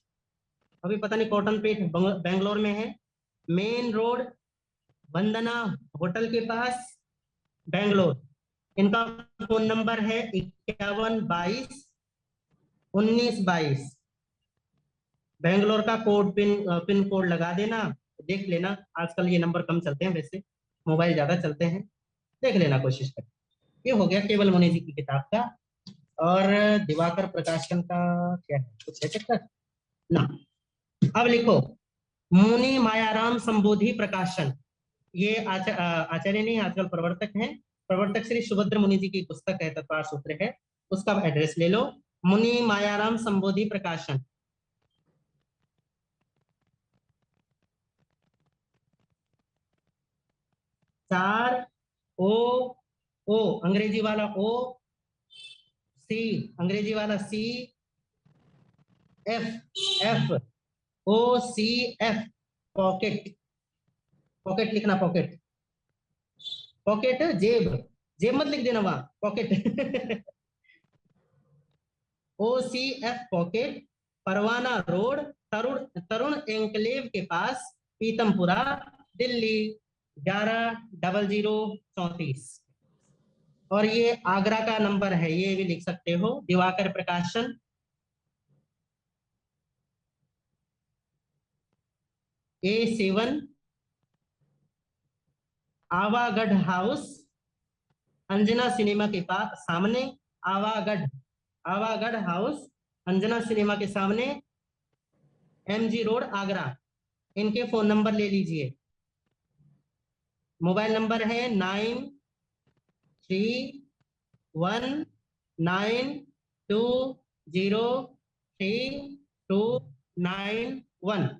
S1: अभी पता नहीं कॉटन पेट बेंगलोर में है। मेन रोड, वंदना होटल के पास, बेंगलोर। इनका फोन नंबर है 51221922। बेंगलोर का पिन कोड लगा देना, देख लेना। आजकल ये नंबर कम चलते हैं वैसे, मोबाइल ज्यादा चलते हैं। देख लेना, कोशिश कर। ये हो गया केवल मुनि जी की किताब का। और दिवाकर प्रकाशन का क्या है, कुछ है चक्कर ना। अब लिखो मुनि मायाराम संबोधि प्रकाशन। ये आचार्य नहीं, आजकल प्रवर्तक हैं। प्रवर्तक श्री सुभद्र मुनि जी की पुस्तक है, तत्वार सूत्र है। उसका एड्रेस ले लो, मुनि मायाराम संबोधि प्रकाशन। 4 ओ अंग्रेजी वाला ओ, सी अंग्रेजी वाला सी, F, पॉकेट। पॉकेट लिखना, पॉकेट। पॉकेट जेब, जेब मत लिख देना वहां, पॉकेट। OCF पॉकेट, परवाना रोड, तरुण तरुण एंकलेव के पास, पीतमपुरा, दिल्ली 110034। और ये आगरा का नंबर है, ये भी लिख सकते हो, दिवाकर प्रकाशन। A7, Awagarh house, Anjana cinema के पास सामने, आवागढ़, आवागढ़ हाउस, अंजना सिनेमा के सामने, MG रोड, आगरा। इनके फोन नंबर ले लीजिए। मोबाइल नंबर है 931192039291,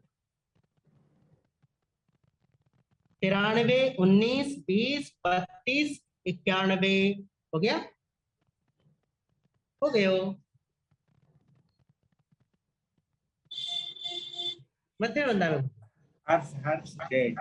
S1: 93 19 20 32 91। हो गया? हो गयो? मत बंदा
S2: हर्ष जय।